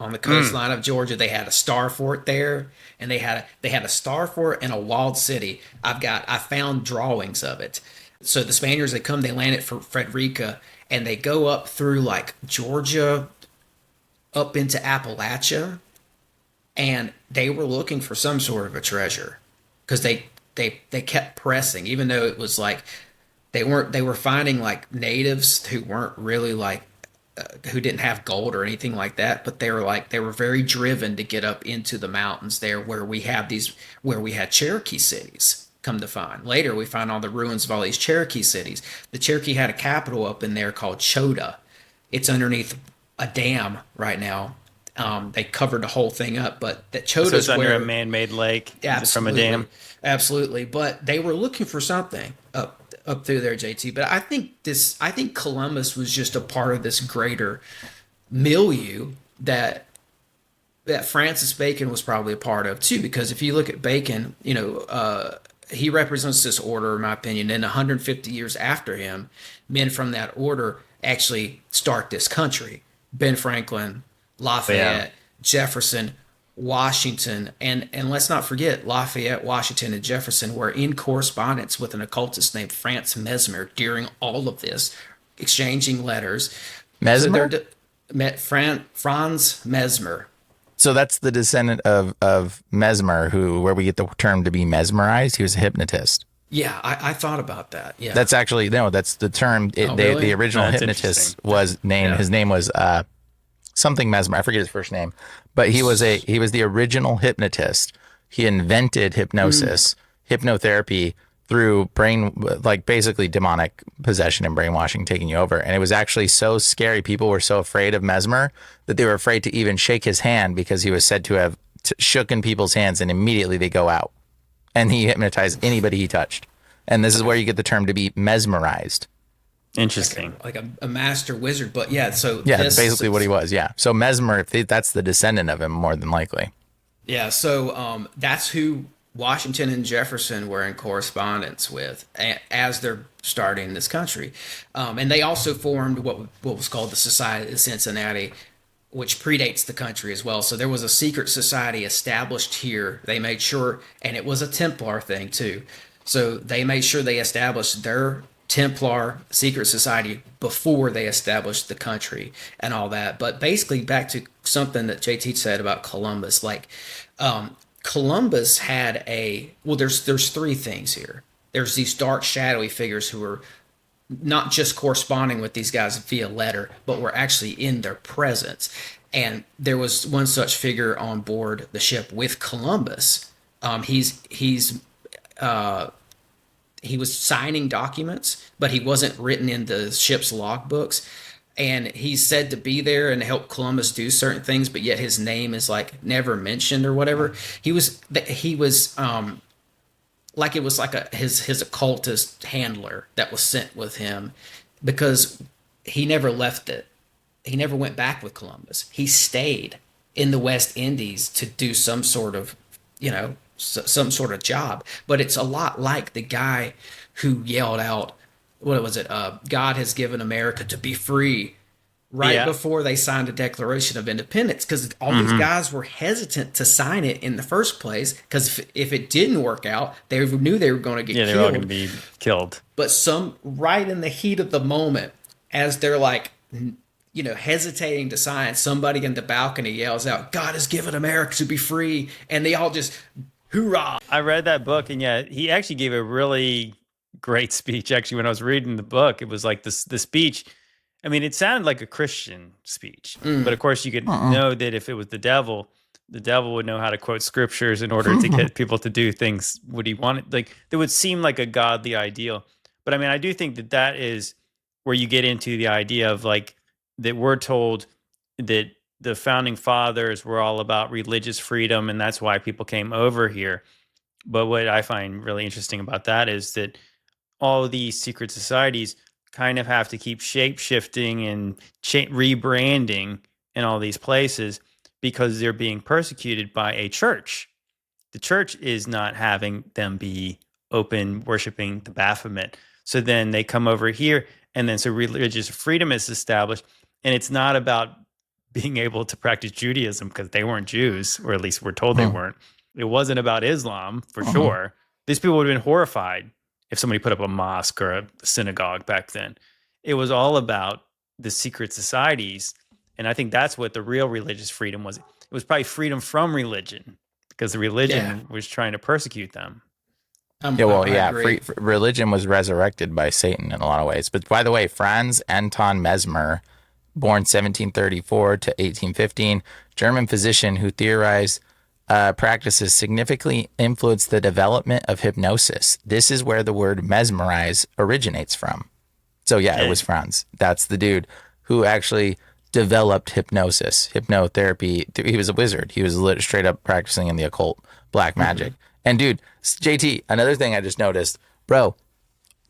on the coastline of Georgia. They had a star fort there, and they had a star fort and a walled city. I found drawings of it. So the Spaniards, they land at Frederica, and they go up through like Georgia, up into Appalachia, and they were looking for some sort of a treasure because they kept pressing, even though it was like they were finding like natives who weren't really like who didn't have gold or anything like that, but they were very driven to get up into the mountains there where we had Cherokee cities. Come to find later, we find all the ruins of all these Cherokee cities. The Cherokee had a capital up in there called Chota. It's underneath a dam right now. They covered the whole thing up, but that Chota's So it's under where a man-made lake. Is it from a absolutely, dam. absolutely. But they were looking for something up through there, JT. But I think Columbus was just a part of this greater milieu that Francis Bacon was probably a part of too. Because if you look at Bacon, he represents this order, in my opinion. And 150 years after him, men from that order actually start this country. Ben Franklin, Lafayette, Jefferson, Washington, and let's not forget Lafayette, Washington, and Jefferson were in correspondence with an occultist named Franz Mesmer during all of this, exchanging letters. Mesmer? So Franz Mesmer. So that's the descendant of Mesmer, where we get the term to be mesmerized. He was a hypnotist. Yeah, I thought about that. Yeah, That's actually, no, that's the term. Really? The original That's hypnotist was named, his name was something Mesmer. I forget his first name, but he was the original hypnotist. He invented hypnosis, hypnotherapy through basically demonic possession and brainwashing taking you over. And it was actually so scary. People were so afraid of Mesmer that they were afraid to even shake his hand because he was said to have shooken people's hands and immediately they go out. And he hypnotized anybody he touched. And this is where you get the term to be mesmerized. Interesting. like a master wizard. But yeah, so That's basically what he was. Yeah. So Mesmer, that's the descendant of him, more than likely. Yeah, so that's who Washington and Jefferson were in correspondence with as they're starting this country. And they also formed what was called the Society of Cincinnati, which predates the country as well. So there was a secret society established here. They made sure, and it was a Templar thing too. So they made sure they established their Templar secret society before they established the country and all that. But basically, back to something that JT said about Columbus, Columbus had there's three things here. There's these dark, shadowy figures who are not just corresponding with these guys via letter, but were actually in their presence. And there was one such figure on board the ship with Columbus. He was signing documents, but he wasn't written in the ship's logbooks. And he's said to be there and help Columbus do certain things, but yet his name is never mentioned or whatever. He was his occultist handler that was sent with him, because he never left it. He never went back with Columbus. He stayed in the West Indies to do some sort of job. But it's a lot like the guy who yelled out, what was it? God has given America to be free, before they signed the Declaration of Independence, because all these guys were hesitant to sign it in the first place, because if it didn't work out, they knew they were going to get killed. They were all going to be killed. But right in the heat of the moment, as they're hesitating to sign, somebody in the balcony yells out, God has given America to be free, and they all just hoorah. I read that book, and he actually gave a really great speech. Actually, when I was reading the book, it was like the speech. I mean, it sounded like a Christian speech, but of course, you could know that if it was the devil would know how to quote scriptures in order to get people to do things what he wanted. It would seem like a godly ideal. But I mean, I do think that is where you get into the idea of that we're told that the founding fathers were all about religious freedom, and that's why people came over here. But what I find really interesting about that is that all of these secret societies kind of have to keep shape-shifting and rebranding in all these places because they're being persecuted by a church. The church is not having them be open, worshiping the Baphomet. So then they come over here, and then so religious freedom is established, and it's not about being able to practice Judaism because they weren't Jews, or at least we're told they weren't. It wasn't about Islam, for sure. These people would have been horrified if somebody put up a mosque or a synagogue back then. It was all about the secret societies. And I think that's what the real religious freedom was. It was probably freedom from religion, because the religion was trying to persecute them. Religion was resurrected by Satan in a lot of ways. But by the way, Franz Anton Mesmer, born 1734 to 1815, German physician who theorized practices significantly influenced the development of hypnosis. This is where the word mesmerize originates from. So it was Franz. That's the dude who actually developed hypnotherapy. He was a wizard. He was straight up practicing in the occult, black magic. And dude, JT, another thing I just noticed, bro,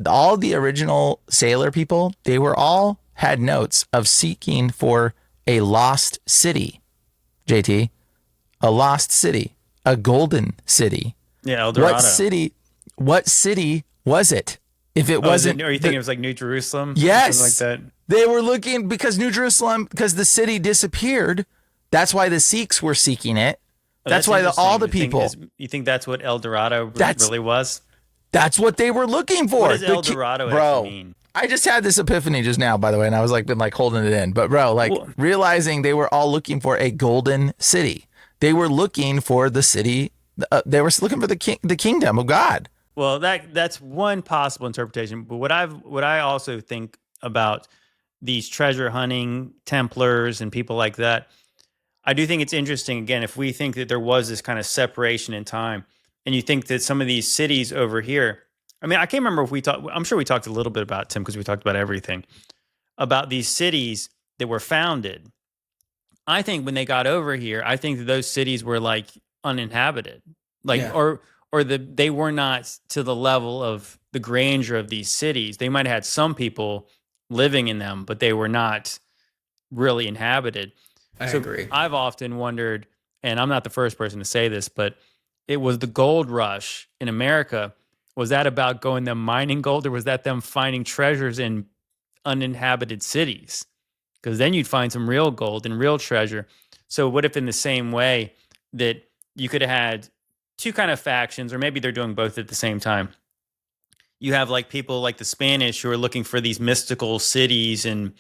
all the original sailor people, they were all had notes of seeking for a lost city. JT, a lost city, a golden city. Yeah, El Dorado. What city was it? If it wasn't, or you think it was like New Jerusalem? Yes, something like that. They were looking because New Jerusalem, because the city disappeared. That's why the Sikhs were seeking it. That's why all the people. You think that's what El Dorado really was? That's what they were looking for. What does El Dorado actually mean? I just had this epiphany just now, by the way, and I was been holding it in. But bro, realizing they were all looking for a golden city. They were looking for the city. They were looking for the kingdom of God. Well, that's one possible interpretation. But what I also think about these treasure hunting Templars and people like that, I do think it's interesting. Again, if we think that there was this kind of separation in time, and you think that some of these cities over here, I mean, I can't remember if we talked. I'm sure we talked a little bit about, Tim, because we talked about everything about these cities that were founded. I think when they got over here, I think that those cities were like uninhabited, they were not to the level of the grandeur of these cities. They might have had some people living in them, but they were not really inhabited. I agree. I've often wondered, and I'm not the first person to say this, but it was the gold rush in America. Was that about going them mining gold, or was that them finding treasures in uninhabited cities? Because then you'd find some real gold and real treasure. So what if in the same way that you could have had two kind of factions, or maybe they're doing both at the same time? You have like people like the Spanish who are looking for these mystical cities and,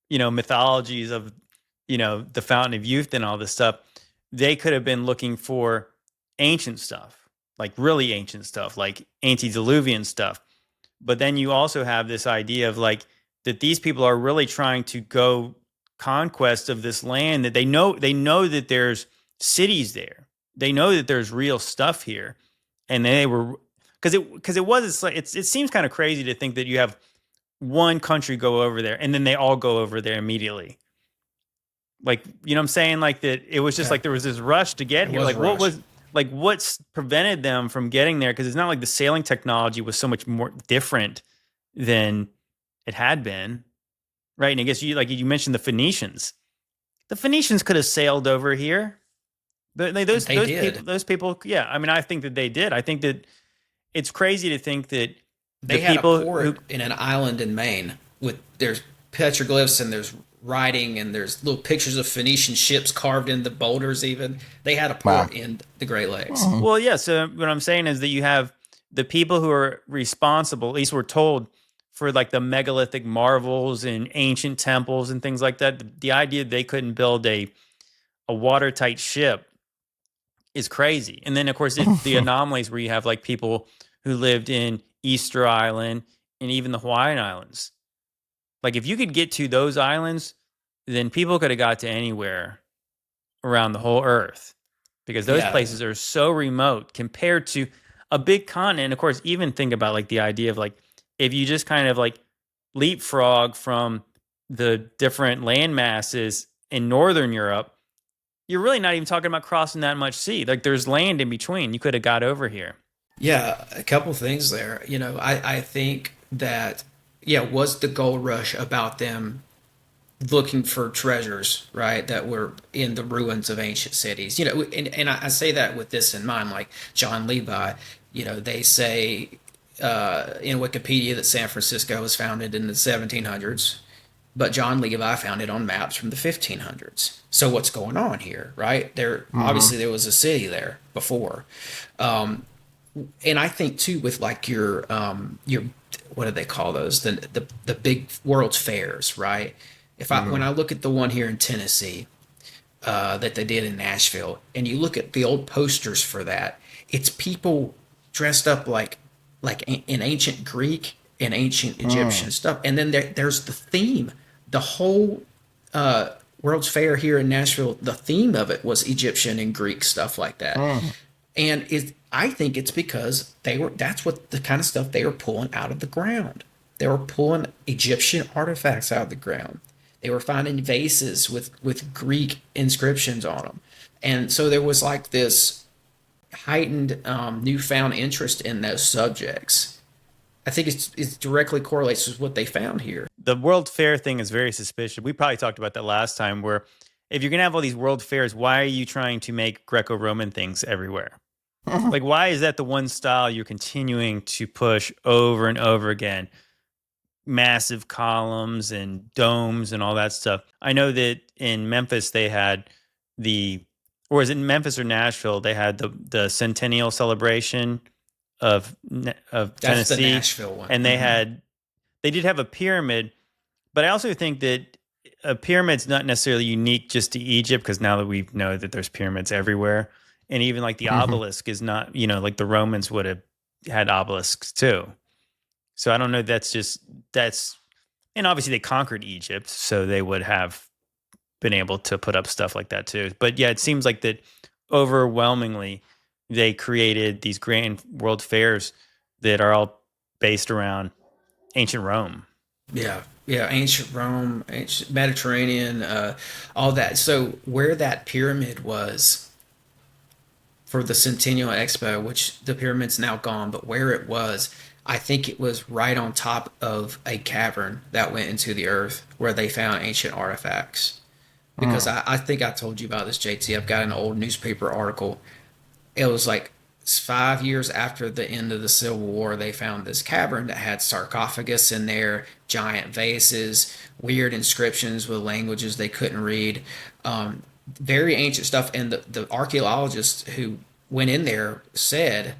mythologies of, the Fountain of Youth and all this stuff. They could have been looking for ancient stuff, like really ancient stuff, like antediluvian stuff. But then you also have this idea of like that these people are really trying to go conquest of this land, that they know that there's cities there. They know that there's real stuff here. And they were, it seems kind of crazy to think that you have one country go over there and then they all go over there immediately. Like, you know what I'm saying? Like that it was just like there was this rush to get here. Like what's prevented them from getting there? Because it's not like the sailing technology was so much more different than it had been. Right. And I guess you mentioned the Phoenicians. The Phoenicians could have sailed over here. Those people, yeah. I mean, I think that they did. I think that it's crazy to think that they had a port in an island in Maine there's petroglyphs and there's writing and there's little pictures of Phoenician ships carved in the boulders. Even they had a port in the Great Lakes. Well, yeah. So what I'm saying is that you have the people who are responsible, at least we're told, for like the megalithic marvels and ancient temples and things like that. The idea that they couldn't build a watertight ship is crazy. And then of course the anomalies where you have like people who lived in Easter Island and even the Hawaiian Islands. Like if you could get to those islands, then people could have got to anywhere around the whole earth, because those places are so remote compared to a big continent. Of course, even think about like the idea of like, if you just kind of like leapfrog from the different land masses in Northern Europe, you're really not even talking about crossing that much sea. Like there's land in between. You could have got over here. Yeah, a couple things there. I think that, was the gold rush about them looking for treasures, right, that were in the ruins of ancient cities. And I say that with this in mind, like John Levi, they say in Wikipedia that San Francisco was founded in the 1700s, but John Levi found it on maps from the 1500s. So what's going on here, right? Obviously there was a city there before. And I think too, with like your what do they call those? The big world's fairs, right? When I look at the one here in Tennessee that they did in Nashville, and you look at the old posters for that, it's people dressed up like in ancient Greek and ancient Egyptian stuff. And then there's the theme. The whole World's Fair here in Nashville, the theme of it was Egyptian and Greek stuff like that. And I think it's because that's what the kind of stuff they were pulling out of the ground. They were pulling Egyptian artifacts out of the ground. They were finding vases with Greek inscriptions on them. And so there was like this heightened newfound interest in those subjects. I think it directly correlates with what they found here. The World Fair thing is very suspicious. We probably talked about that last time, where if you're going to have all these World Fairs, why are you trying to make Greco-Roman things everywhere? Like, why is that the one style you're continuing to push over and over again? Massive columns and domes and all that stuff. I know that in Memphis they had or is it Memphis or Nashville? They had the centennial celebration of That's Tennessee, the Nashville one, and they did have a pyramid, but I also think that a pyramid's not necessarily unique just to Egypt, because now that we know that there's pyramids everywhere, and even like the obelisk is not, like the Romans would have had obelisks too. So I don't know. And obviously they conquered Egypt, so they would have been able to put up stuff like that too. But yeah, it seems like that overwhelmingly they created these grand world fairs that are all based around ancient Rome. Yeah, ancient Rome, ancient Mediterranean, all that. So where that pyramid was for the Centennial Expo, which the pyramid's now gone, but where it was, I think it was right on top of a cavern that went into the earth where they found ancient artifacts. Because I think I told you about this, JT. I've got an old newspaper article. It was like 5 years after the end of the Civil War, they found this cavern that had sarcophagus in there, giant vases, weird inscriptions with languages they couldn't read, very ancient stuff. And the archaeologists who went in there said,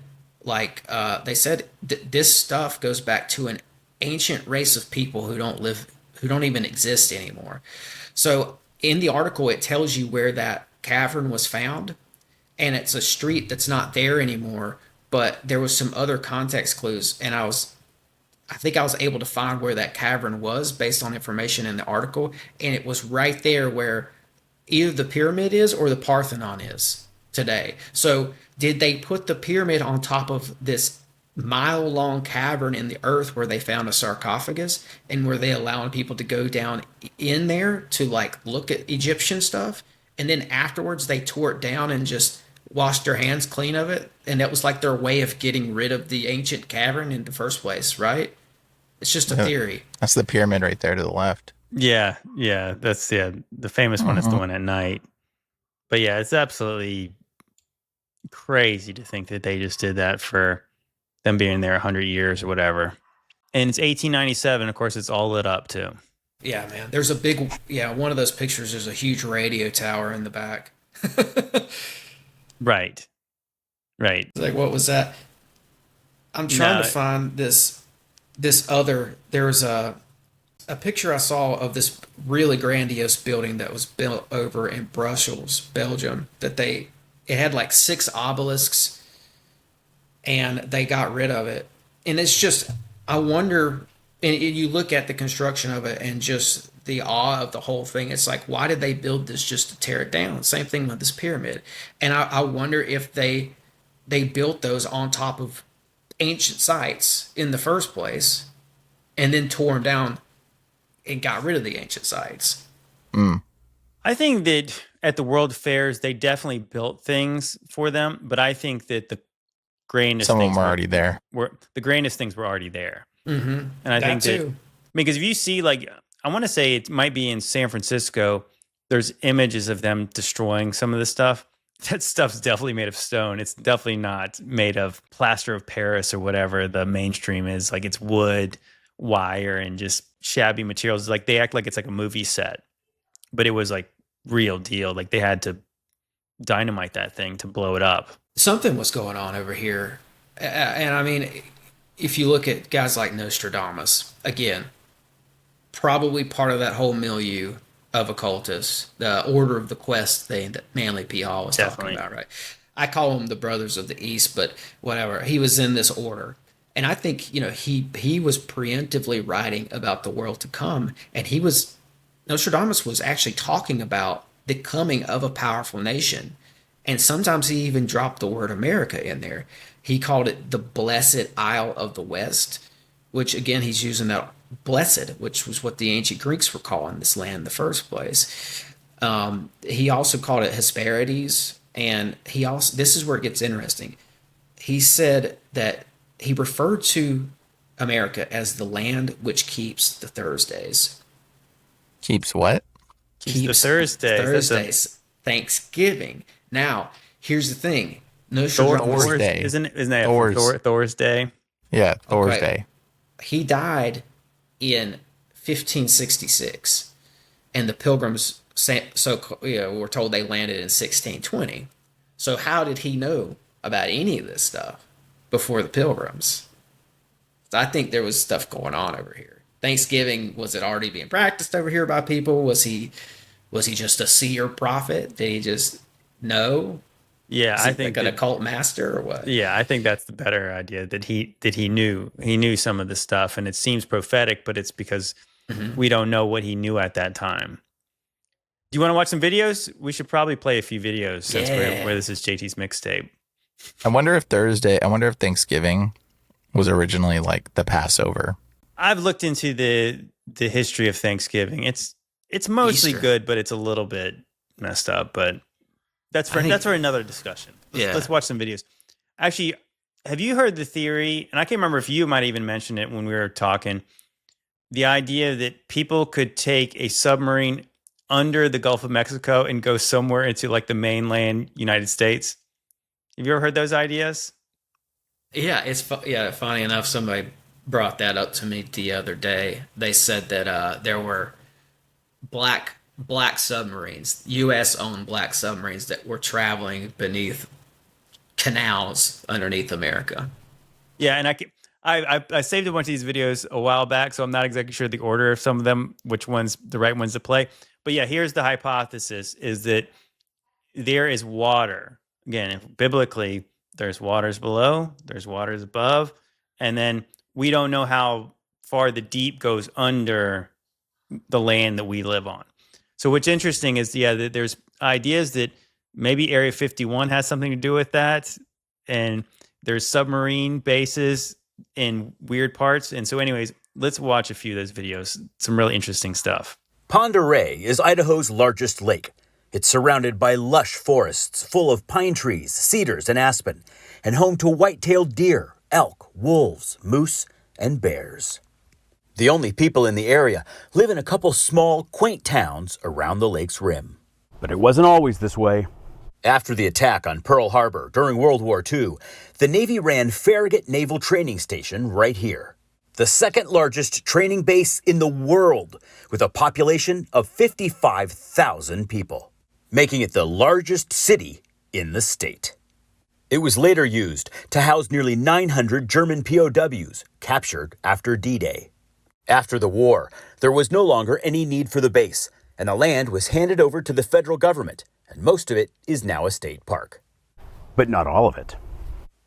they said this stuff goes back to an ancient race of people who don't even exist anymore. So in the article, it tells you where that cavern was found, and it's a street that's not there anymore, but there was some other context clues, and I think I was able to find where that cavern was based on information in the article, and it was right there where either the pyramid is or the Parthenon is today. So did they put the pyramid on top of this mile-long cavern in the earth where they found a sarcophagus, and were they allowing people to go down in there to like look at Egyptian stuff, and then afterwards they tore it down and just washed their hands clean of it, and that was like their way of getting rid of the ancient cavern in the first place, right? It's just a theory. That's the pyramid right there to the left. Yeah, that's the famous one is the one at night. But yeah, it's absolutely crazy to think that they just did that for them being there 100 years or whatever. And it's 1897. Of course, it's all lit up too. Yeah, man. There's one of those pictures, there's a huge radio tower in the back. Right. Like, what was that? I'm trying to find this other, there's a picture I saw of this really grandiose building that was built over in Brussels, Belgium, it had like 6 obelisks, and they got rid of it. And it's just, I wonder, and you look at the construction of it and just the awe of the whole thing. It's like, why did they build this just to tear it down? Same thing with this pyramid. And I wonder if they built those on top of ancient sites in the first place, and then tore them down and got rid of the ancient sites. I think that at the World Fairs, they definitely built things for them, but I think that the grandest some of things them were already there. The grandest things were already there. Mm-hmm. And I think that, because if you see, like, I want to say it might be in San Francisco, there's images of them destroying some of the stuff. That stuff's definitely made of stone. It's definitely not made of plaster of Paris or whatever the mainstream is. Like, it's wood, wire, and just shabby materials. Like, they act like it's like a movie set, but it was like real deal. Like, they had to dynamite that thing to blow it up. Something was going on over here. And I mean, if you look at guys like Nostradamus, again, probably part of that whole milieu of occultists, the Order of the Quest thing that Manly P. Hall was talking about, right? I call them the Brothers of the East, but whatever. He was in this order. And I think, he was preemptively writing about the world to come. And Nostradamus was actually talking about the coming of a powerful nation. And sometimes he even dropped the word America in there. He called it the Blessed Isle of the West. which again, he's using that blessed, which was what the ancient Greeks were calling this land in the first place. He also called it Hesperides, and this is where it gets interesting. He said that he referred to America as the land which keeps the Thursdays. Keeps what? Keeps the Thursdays. Thursdays. Thanksgiving. Now, here's the thing. Thor's Day. Isn't that Thor's. Thor's Day? Yeah, Thor's Okay. Day. He died in 1566, and the Pilgrims were told they landed in 1620. So how did he know about any of this stuff before the Pilgrims? I think there was stuff going on over here. Thanksgiving, was it already being practiced over here by people? Was he just a seer prophet? Did he just know? Yeah, I think like an occult master or what? Yeah, I think that's the better idea, that he knew some of the stuff, and it seems prophetic, but it's because we don't know what he knew at that time. Do you want to watch some videos? We should probably play a few videos since where this is JT's mixtape. I wonder if Thanksgiving was originally like the Passover. I've looked into the history of Thanksgiving. It's mostly Easter. good, but it's a little bit messed up. But that's for another discussion. Let's watch some videos. Actually, have you heard the theory? And I can't remember if you might even mention it when we were talking. The idea that people could take a submarine under the Gulf of Mexico and go somewhere into like the mainland United States. Have you ever heard those ideas? Yeah, funny enough, somebody brought that up to me the other day. They said that there were black submarines, U.S.-owned black submarines that were traveling beneath canals underneath America. Yeah, and I saved a bunch of these videos a while back, so I'm not exactly sure the order of some of them, which one's the right ones to play. But yeah, here's the hypothesis, is that there is water. Again, biblically, there's waters below, there's waters above, and then we don't know how far the deep goes under the land that we live on. So what's interesting is, that there's ideas that maybe Area 51 has something to do with that, and there's submarine bases in weird parts. And so anyways, let's watch a few of those videos. Some really interesting stuff. Pend Oreille is Idaho's largest lake. It's surrounded by lush forests full of pine trees, cedars, and aspen, and home to white-tailed deer, elk, wolves, moose, and bears. The only people in the area live in a couple small, quaint towns around the lake's rim. But it wasn't always this way. After the attack on Pearl Harbor during World War II, the Navy ran Farragut Naval Training Station right here, the second largest training base in the world, with a population of 55,000 people, making it the largest city in the state. It was later used to house nearly 900 German POWs captured after D-Day. After the war, there was no longer any need for the base, and the land was handed over to the federal government, and most of it is now a state park. But not all of it.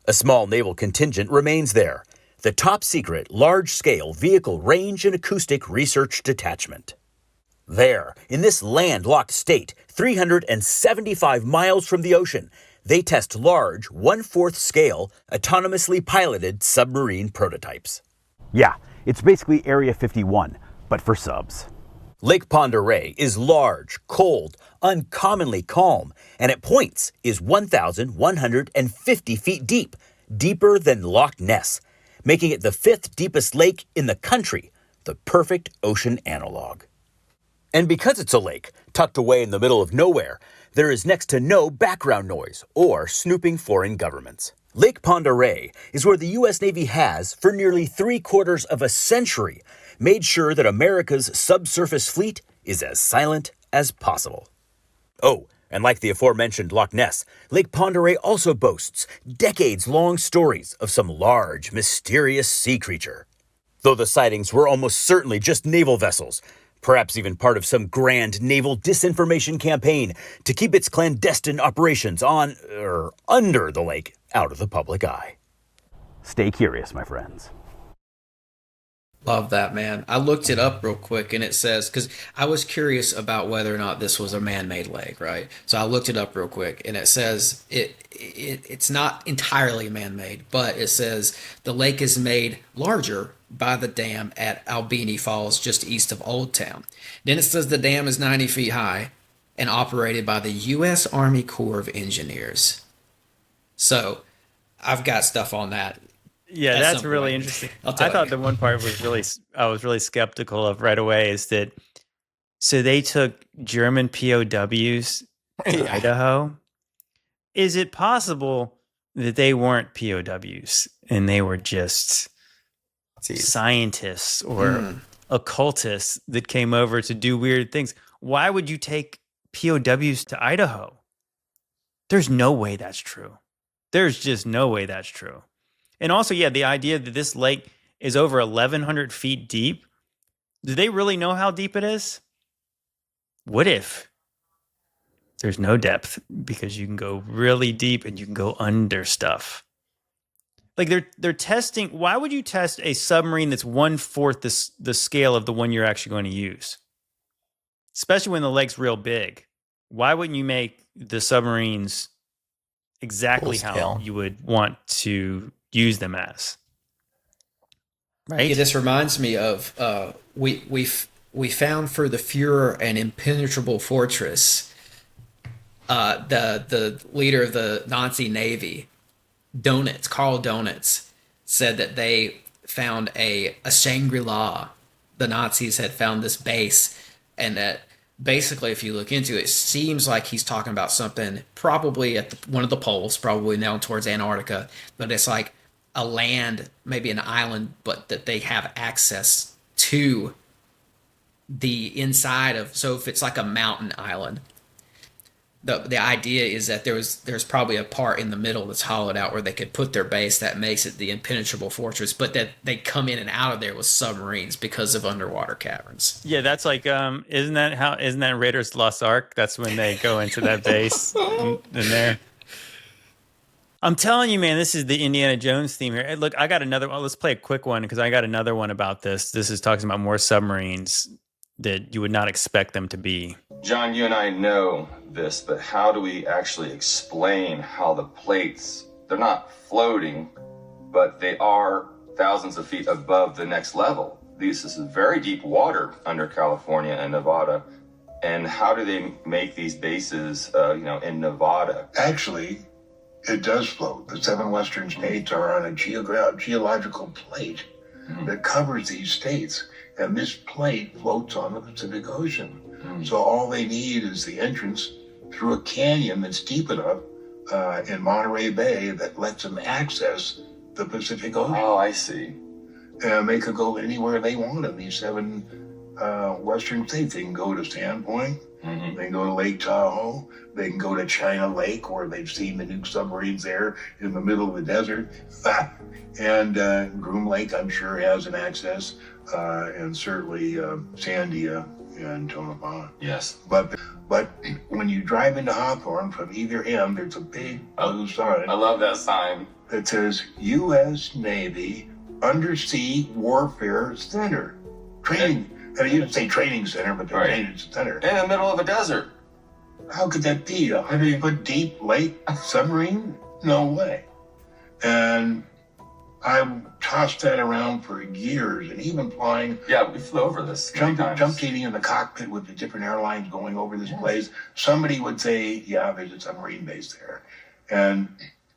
A small naval contingent remains there, the top-secret, large-scale Vehicle Range and Acoustic Research Detachment. There, in this landlocked state, 375 miles from the ocean, they test large, 1/4 scale, autonomously piloted submarine prototypes. Yeah, it's basically Area 51, but for subs. Lake Pend Oreille is large, cold, uncommonly calm, and at points is 1,150 feet deep, deeper than Loch Ness, making it the 5th deepest lake in the country, the perfect ocean analog. And because it's a lake tucked away in the middle of nowhere, there is next to no background noise or snooping foreign governments. Lake Pend Oreille is where the U.S. Navy has, for nearly 3/4 of a century, made sure that America's subsurface fleet is as silent as possible. Oh, and like the aforementioned Loch Ness, Lake Pend Oreille also boasts decades-long stories of some large, mysterious sea creature. Though the sightings were almost certainly just naval vessels, perhaps even part of some grand naval disinformation campaign to keep its clandestine operations on, or under the lake out of the public eye. Stay curious, my friends. Love that, man. I looked it up real quick and it says, because I was curious about whether or not this was a man-made lake, right? So I looked it up real quick and it says it's not entirely man-made, but it says the lake is made larger by the dam at Albany Falls, just east of Old Town. Then it says the dam is 90 feet high and operated by the U.S. Army Corps of Engineers. So I've got stuff on that. Yeah, that's really interesting. I thought the one part I was really skeptical of right away is that, so they took German POWs to Idaho. Is it possible that they weren't POWs and they were just scientists or occultists that came over to do weird things? Why would you take POWs to Idaho? There's no way that's true. There's just no way that's true. And also, yeah, the idea that this lake is over 1,100 feet deep. Do they really know how deep it is? What if there's no depth, because you can go really deep and you can go under stuff? Like they're testing. Why would you test a submarine that's 1/4 the scale of the one you're actually going to use? Especially when the lake's real big. Why wouldn't you make the submarines exactly how you would want to use them as? Right? Yeah, this reminds me of we found for the Fuhrer an impenetrable fortress. The leader of the Nazi Navy, Karl Donitz, said that they found a Shangri-La. The Nazis had found this base, and that basically, if you look into it, it seems like he's talking about something probably at one of the poles, probably now towards Antarctica, but it's like a land, maybe an island, but that they have access to the inside of. So if it's like a mountain island, the idea is that there's probably a part in the middle that's hollowed out where they could put their base that makes it the impenetrable fortress, but that they come in and out of there with submarines because of underwater caverns. Yeah, that's like isn't that Raiders Lost Ark? That's when they go into that base in there. I'm telling you, man, this is the Indiana Jones theme here. Hey, look, I got another one. Let's play a quick one because I got another one about this. This is talking about more submarines that you would not expect them to be. John, you and I know this, but how do we actually explain how the plates, they're not floating, but they are thousands of feet above the next level? This is very deep water under California and Nevada. And how do they make these bases, in Nevada? Actually, it does float. The 7 western states are on a geological plate that covers these states. And this plate floats on the Pacific Ocean. So all they need is the entrance through a canyon that's deep enough in Monterey Bay that lets them access the Pacific Ocean. Oh, I see. And they could go anywhere they want in these 7 western states. They can go to Sandpoint. They can go to Lake Tahoe. They can go to China Lake, where they've seen the new submarines there in the middle of the desert. And Groom Lake, I'm sure, has an access. And certainly Sandia and Tonopah. Yes. But when you drive into Hawthorne from either end, there's a big blue sign. I love that sign. That says U.S. Navy Undersea Warfare Center. Training. I used to say training center, but they're training center. In the middle of a desert. How could that be? A 100-foot deep lake submarine? No way. And I tossed that around for years, and even flying. Yeah, we flew over this. Jump seating in the cockpit with the different airlines going over this place. Somebody would say, yeah, there's a submarine base there. And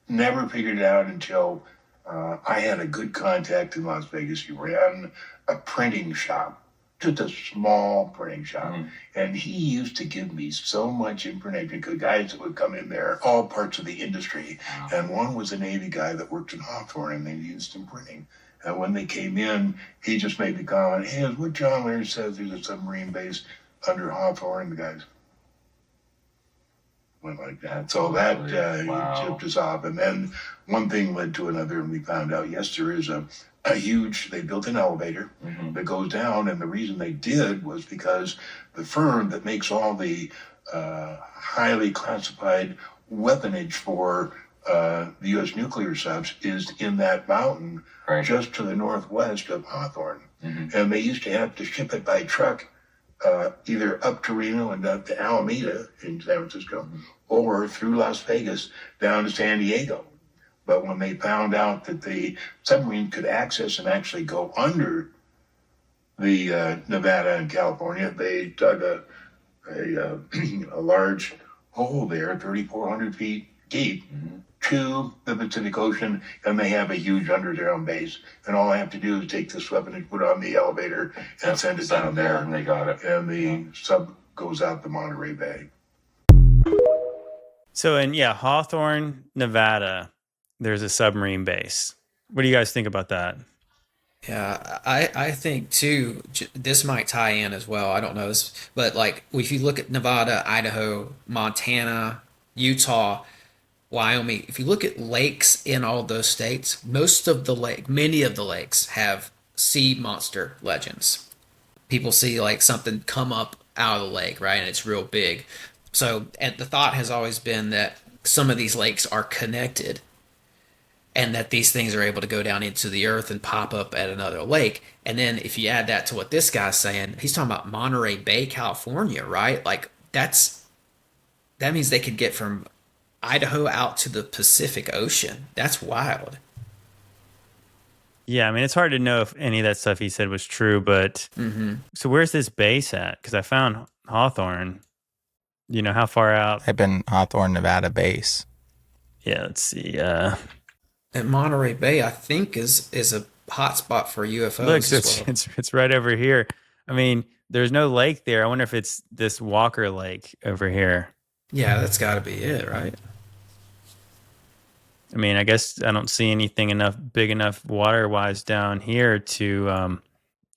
never figured it out until I had a good contact in Las Vegas. He ran a printing shop, just a small printing shop. And he used to give me so much information, because guys that would come in there, all parts of the industry. And one was a Navy guy that worked in Hawthorne, and they used instant printing. And when they came in, he just made the comment, hey, what John Leonard says, there's a submarine base under Hawthorne. The guys went like that. So that tipped us off. And then one thing led to another, and we found out, yes, there is a huge, they built an elevator that goes down, and the reason they did was because the firm that makes all the highly classified weaponage for the U.S. nuclear subs is in that mountain just to the northwest of Hawthorne. And they used to have to ship it by truck, either up to Reno and up to Alameda in San Francisco, or through Las Vegas down to San Diego. But when they found out that the submarine could access and actually go under the Nevada and California, they dug a large hole there, 3,400 feet deep, to the Pacific Ocean, and they have a huge underground base. And all I have to do is take this weapon and put it on the elevator and send it down there, and they got it. And the sub goes out the Monterey Bay. So in Hawthorne, Nevada, there's a submarine base. What do you guys think about that? Yeah, I think too, this might tie in as well. I don't know this, but like if you look at Nevada, Idaho, Montana, Utah, Wyoming, if you look at lakes in all those states, many of the lakes have sea monster legends. People see like something come up out of the lake, right? And it's real big. So, and the thought has always been that some of these lakes are connected and that these things are able to go down into the earth and pop up at another lake. And then if you add that to what this guy's saying, he's talking about Monterey Bay, California, right? Like that means they could get from Idaho out to the Pacific Ocean. That's wild. Yeah, I mean, it's hard to know if any of that stuff he said was true, but so where's this base at? Because I found Hawthorne. You know, how far out? Type in Hawthorne, Nevada base. Yeah, let's see. And Monterey Bay, I think, is a hot spot for UFOs. Look, it's right over here. I mean, there's no lake there. I wonder if it's this Walker Lake over here. Yeah, that's got to be it, right? I mean, I guess I don't see anything big enough water-wise down here to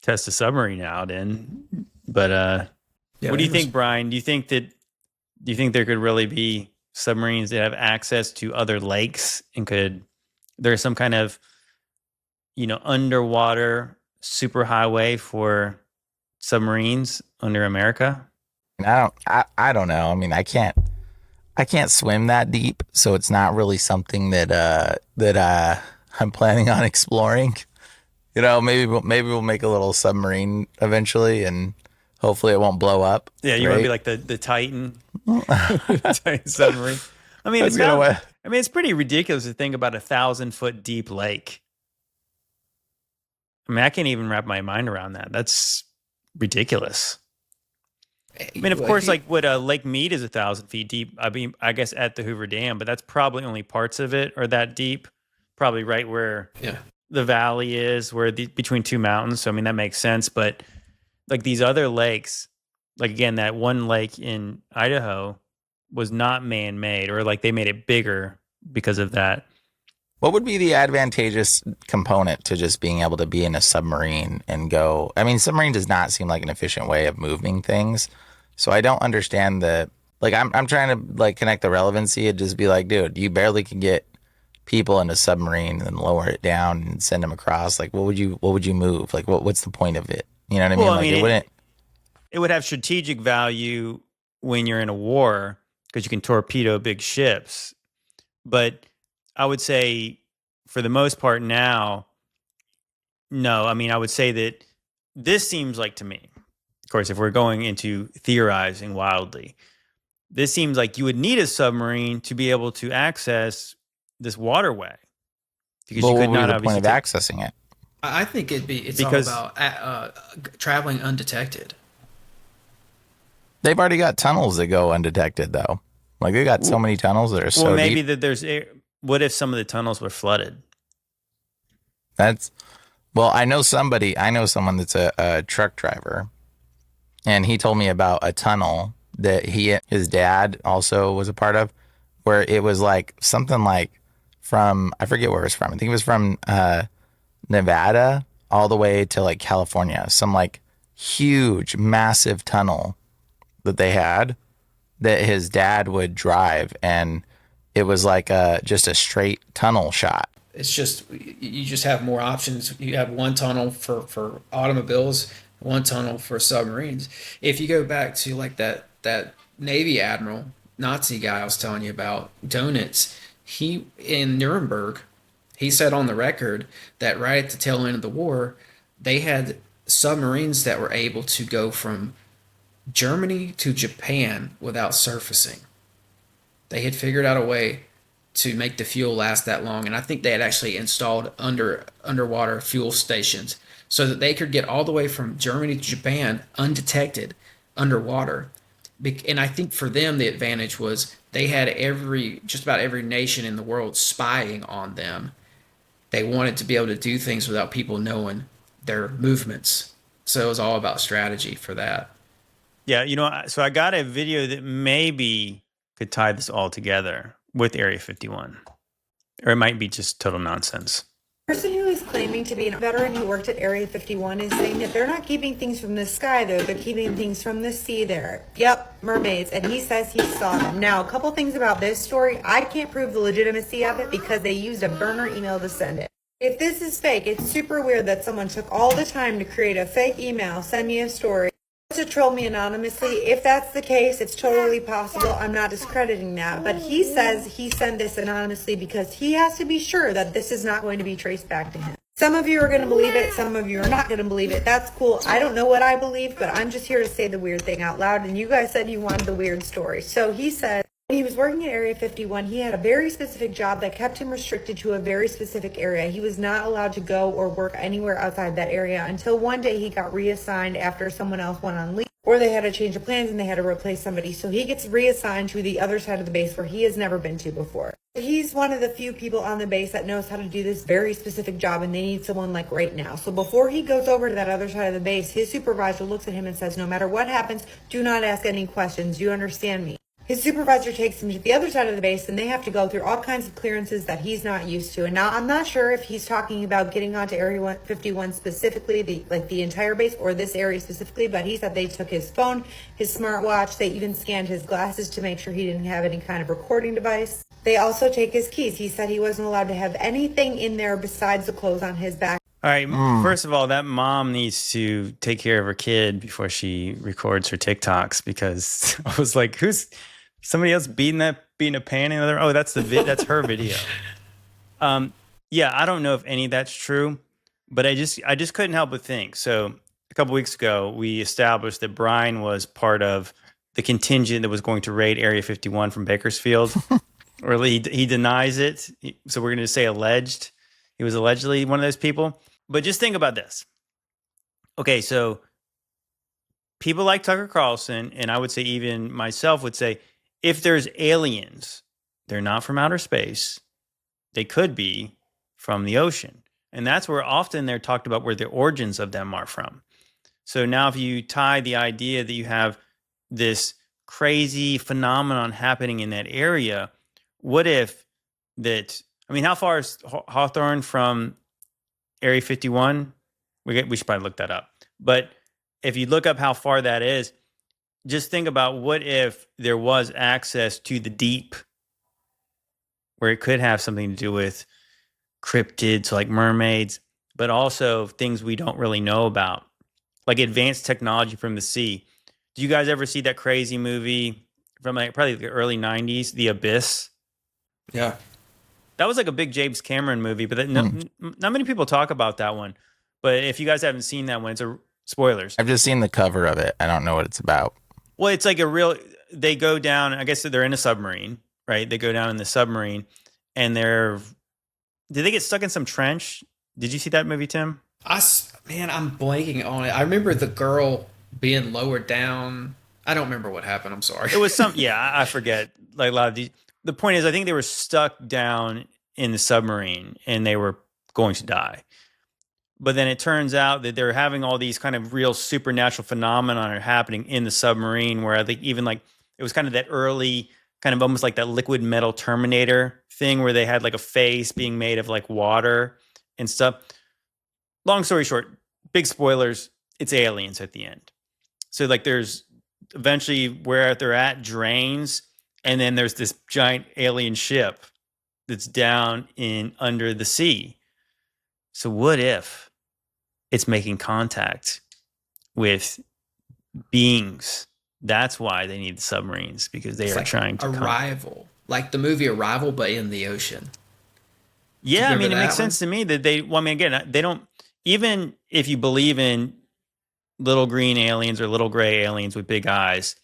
test a submarine out in. But what do you think, Brian? Do you think there could really be submarines that have access to other lakes and there's some kind of, underwater superhighway for submarines under America? I don't know. I mean, I can't swim that deep, so it's not really something that I'm planning on exploring. Maybe we'll make a little submarine eventually, and hopefully it won't blow up. Yeah, you want to be like the Titan, Titan submarine. I mean, it's pretty ridiculous to think about 1,000-foot deep lake. I mean, I can't even wrap my mind around that. That's ridiculous. I mean, of course, like what Lake Mead is 1,000 feet deep. I mean, I guess at the Hoover Dam, but that's probably only parts of it are that deep. Probably right where the valley is, between two mountains. So I mean, that makes sense. But like these other lakes, like again, that one lake in Idaho was not man-made, or like they made it bigger because of that. What would be the advantageous component to just being able to be in a submarine and go? I mean, submarine does not seem like an efficient way of moving things. So I don't understand I'm trying to like connect the relevancy and just be like, dude, you barely can get people in a submarine and lower it down and send them across. Like, what would you move? Like, what's the point of it? You know what I mean? It would have strategic value when you're in a war because you can torpedo big ships. But I would say for the most part now, no. I mean, I would say that this seems like to me, of course, if we're going into theorizing wildly, this seems like you would need a submarine to be able to access this waterway. Because you could not obviously point of accessing it. I think it's all about traveling undetected. They've already got tunnels that go undetected, though. Like they got so many tunnels that are so deep. Well, maybe that there's what if some of the tunnels were flooded? I know someone that's a truck driver, and he told me about a tunnel that his dad also was a part of, where it was like something like from, I forget where it was from. I think it was from Nevada all the way to like California, some like huge, massive tunnel that they had that his dad would drive, and it was like just a straight tunnel shot. It's just, you just have more options. You have one tunnel for automobiles, one tunnel for submarines. If you go back to like that Navy admiral, Nazi guy I was telling you about, Donitz, in Nuremberg, he said on the record that right at the tail end of the war, they had submarines that were able to go from Germany to Japan without surfacing. They had figured out a way to make the fuel last that long, and I think they had actually installed underwater fuel stations so that they could get all the way from Germany to Japan undetected underwater. And I think for them the advantage was they had just about every nation in the world spying on them. They wanted to be able to do things without people knowing their movements. So it was all about strategy for that. Yeah, so I got a video that maybe could tie this all together with Area 51. Or it might be just total nonsense. The person who is claiming to be a veteran who worked at Area 51 is saying that they're not keeping things from the sky, though. They're keeping things from the sea there. Yep, mermaids. And he says he saw them. Now, a couple things about this story. I can't prove the legitimacy of it because they used a burner email to send it. If this is fake, it's super weird that someone took all the time to create a fake email, send me a story, to troll me anonymously. If that's the case, it's totally possible. I'm not discrediting that. But he says he sent this anonymously because he has to be sure that this is not going to be traced back to him. Some of you are going to believe it. Some of you are not going to believe it. That's cool. I don't know what I believe, but I'm just here to say the weird thing out loud. And you guys said you wanted the weird story. So he said when he was working at Area 51, he had a very specific job that kept him restricted to a very specific area. He was not allowed to go or work anywhere outside that area until one day he got reassigned after someone else went on leave, or they had a change of plans and they had to replace somebody. So he gets reassigned to the other side of the base where he has never been to before. He's one of the few people on the base that knows how to do this very specific job, and they need someone like right now. So before he goes over to that other side of the base, his supervisor looks at him and says, no matter what happens, do not ask any questions. Do you understand me? His supervisor takes him to the other side of the base, and they have to go through all kinds of clearances that he's not used to. And now I'm not sure if he's talking about getting onto Area 51 specifically, the entire base, or this area specifically, but he said they took his phone, his smartwatch, they even scanned his glasses to make sure he didn't have any kind of recording device. They also take his keys. He said he wasn't allowed to have anything in there besides the clothes on his back. All right, first of all, that mom needs to take care of her kid before she records her TikToks, because I was like, who's... somebody else beating a pan in the other. Oh, that's that's her video. Yeah, I don't know if any of that's true, but I just couldn't help but think. So a couple weeks ago, we established that Brian was part of the contingent that was going to raid Area 51 from Bakersfield. Or he denies it. So we're going to say alleged. He was allegedly one of those people. But just think about this. Okay, so people like Tucker Carlson, and I would say even myself would say, if there's aliens, they're not from outer space. They could be from the ocean. And that's where often they're talked about where the origins of them are from. So now if you tie the idea that you have this crazy phenomenon happening in that area, what if that, I mean, how far is Hawthorne from Area 51? We should probably look that up. But if you look up how far that is, just think about what if there was access to the deep where it could have something to do with cryptids like mermaids, but also things we don't really know about, like advanced technology from the sea. Do you guys ever see that crazy movie from probably the early 90s, The Abyss? Yeah. That was like a big James Cameron movie, but not many people talk about that one. But if you guys haven't seen that one, it's spoilers. I've just seen the cover of it. I don't know what it's about. Well, it's like they go down, I guess they're in a submarine, right? They go down in the submarine and did they get stuck in some trench? Did you see that movie, Tim? Man, I'm blanking on it. I remember the girl being lowered down. I don't remember what happened. I'm sorry. It was I forget. Like a lot of these. The point is, I think they were stuck down in the submarine and they were going to die. But then it turns out that they're having all these kind of real supernatural phenomena are happening in the submarine, where I think even like it was kind of that early kind of almost like that liquid metal Terminator thing where they had like a face being made of like water and stuff. Long story short, big spoilers, it's aliens at the end. So like there's eventually where they're at drains, and then there's this giant alien ship that's down in under the sea. So what if it's making contact with beings? That's why they need the submarines, because they are trying to Arrival, like the movie Arrival, but in the ocean. Yeah, I mean, it makes sense to me that they. Well, I mean, again, they don't. Even if you believe in little green aliens or little gray aliens with big eyes.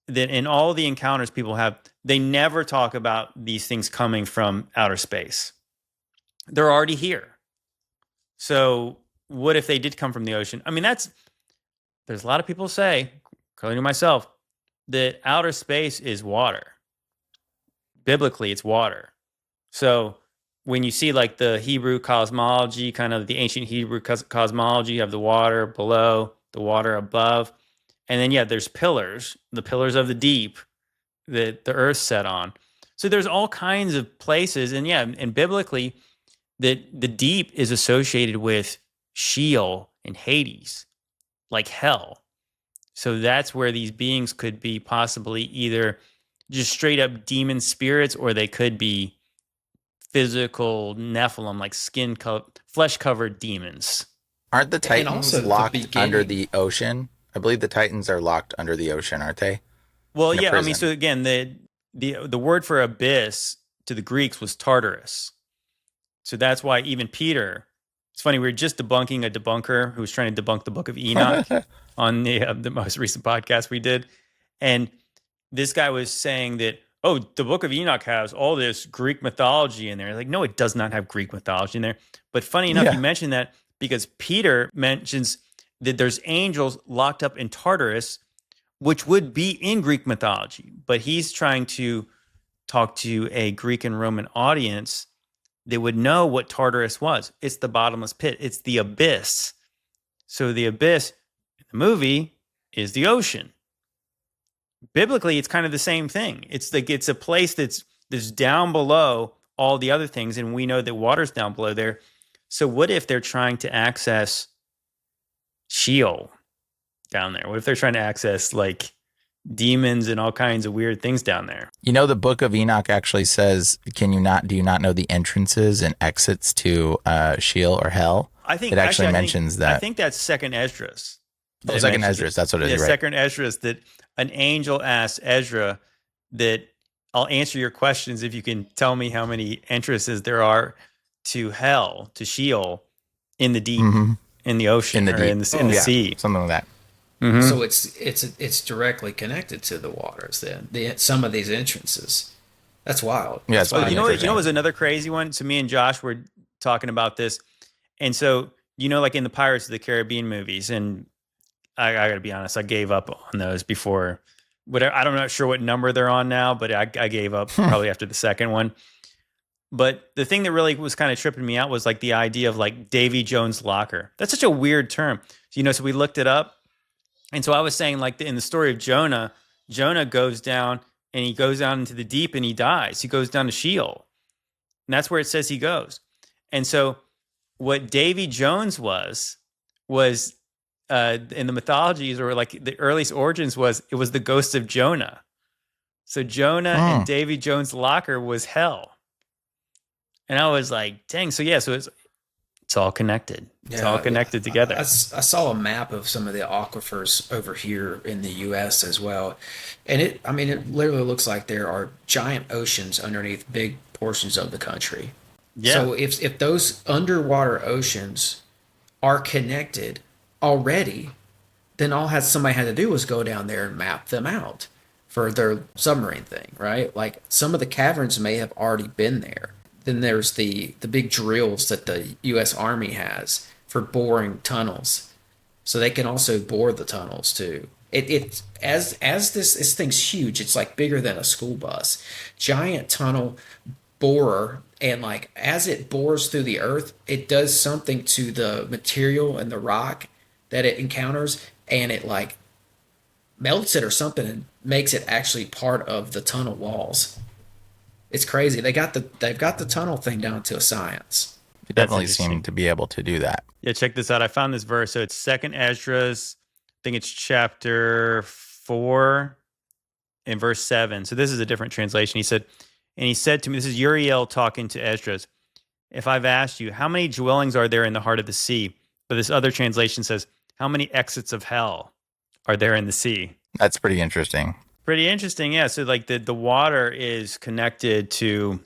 That in all the encounters people have, they never talk about these things coming from outer space. They're already here. So what if they did come from the ocean? I mean, there's a lot of people say, including myself, that outer space is water. Biblically, it's water. So when you see like the Hebrew cosmology, kind of the ancient Hebrew cosmology of the water below, the water above, and then, there's pillars, the pillars of the deep that the earth set on. So there's all kinds of places. And biblically, that the deep is associated with Sheol and Hades, like hell. So that's where these beings could be possibly either just straight up demon spirits, or they could be physical Nephilim, like flesh-covered demons. Aren't the Titans also locked under the ocean? I believe the Titans are locked under the ocean, aren't they? Well, I mean, so again, the word for abyss to the Greeks was Tartarus. So that's why even Peter, it's funny, we were just debunking a debunker who was trying to debunk the book of Enoch on the most recent podcast we did. And this guy was saying that, the book of Enoch has all this Greek mythology in there. Like, no, it does not have Greek mythology in there. But funny enough, you mentioned that because Peter mentions that there's angels locked up in Tartarus, which would be in Greek mythology. But he's trying to talk to a Greek and Roman audience that would know what Tartarus was. It's the bottomless pit. It's the abyss. So the abyss in the movie is the ocean. Biblically, it's kind of the same thing. It's like it's a place that's down below all the other things, and we know that water's down below there. So what if they're trying to access Sheol down there? What if they're trying to access like demons and all kinds of weird things down there? You know, the book of Enoch actually says, do you not know the entrances and exits to Sheol or hell? I think it actually mentions that. I think that's Second Esdras. Second Esdras, that's what it is, right? Second Esdras, that an angel asks Ezra that I'll answer your questions if you can tell me how many entrances there are to hell, to Sheol, in the deep, in the ocean, in the sea, something like that. Mm-hmm. So it's directly connected to the waters. Then some of these entrances, that's wild. Yeah, that's wild. You know, was another crazy one. So me and Josh were talking about this, and so like in the Pirates of the Caribbean movies, and I got to be honest, I gave up on those before. I'm not sure what number they're on now, but I gave up probably after the second one. But the thing that really was kind of tripping me out was like the idea of like Davy Jones' locker. That's such a weird term. So we looked it up. And so I was saying, like in the story of Jonah goes down and he goes down into the deep and he dies. He goes down to Sheol. And that's where it says he goes. And so what Davy Jones was in the mythologies, or like the earliest origins, it was the ghost of Jonah. So Jonah and Davy Jones' locker was hell. And I was like, dang. So it's all connected. It's all connected together. I saw a map of some of the aquifers over here in the U.S. as well. And it literally looks like there are giant oceans underneath big portions of the country. Yeah. So if those underwater oceans are connected already, then all somebody had to do was go down there and map them out for their submarine thing, right? Like some of the caverns may have already been there. Then there's the big drills that the U.S. Army has for boring tunnels, so they can also bore the tunnels too. As this thing's huge, it's like bigger than a school bus, giant tunnel borer, and like as it bores through the earth, it does something to the material and the rock that it encounters, and it like melts it or something and makes it actually part of the tunnel walls. It's crazy. They've got the tunnel thing down to a science. It definitely seemed to be able to do that. Yeah, check this out. I found this verse. So it's Second Esdras. I think it's chapter 4 and verse 7. So this is a different translation. He said to me, this is Uriel talking to Esdras. If I've asked you, how many dwellings are there in the heart of the sea? But this other translation says, how many exits of hell are there in the sea? That's pretty interesting. Pretty interesting, yeah. So like the water is connected to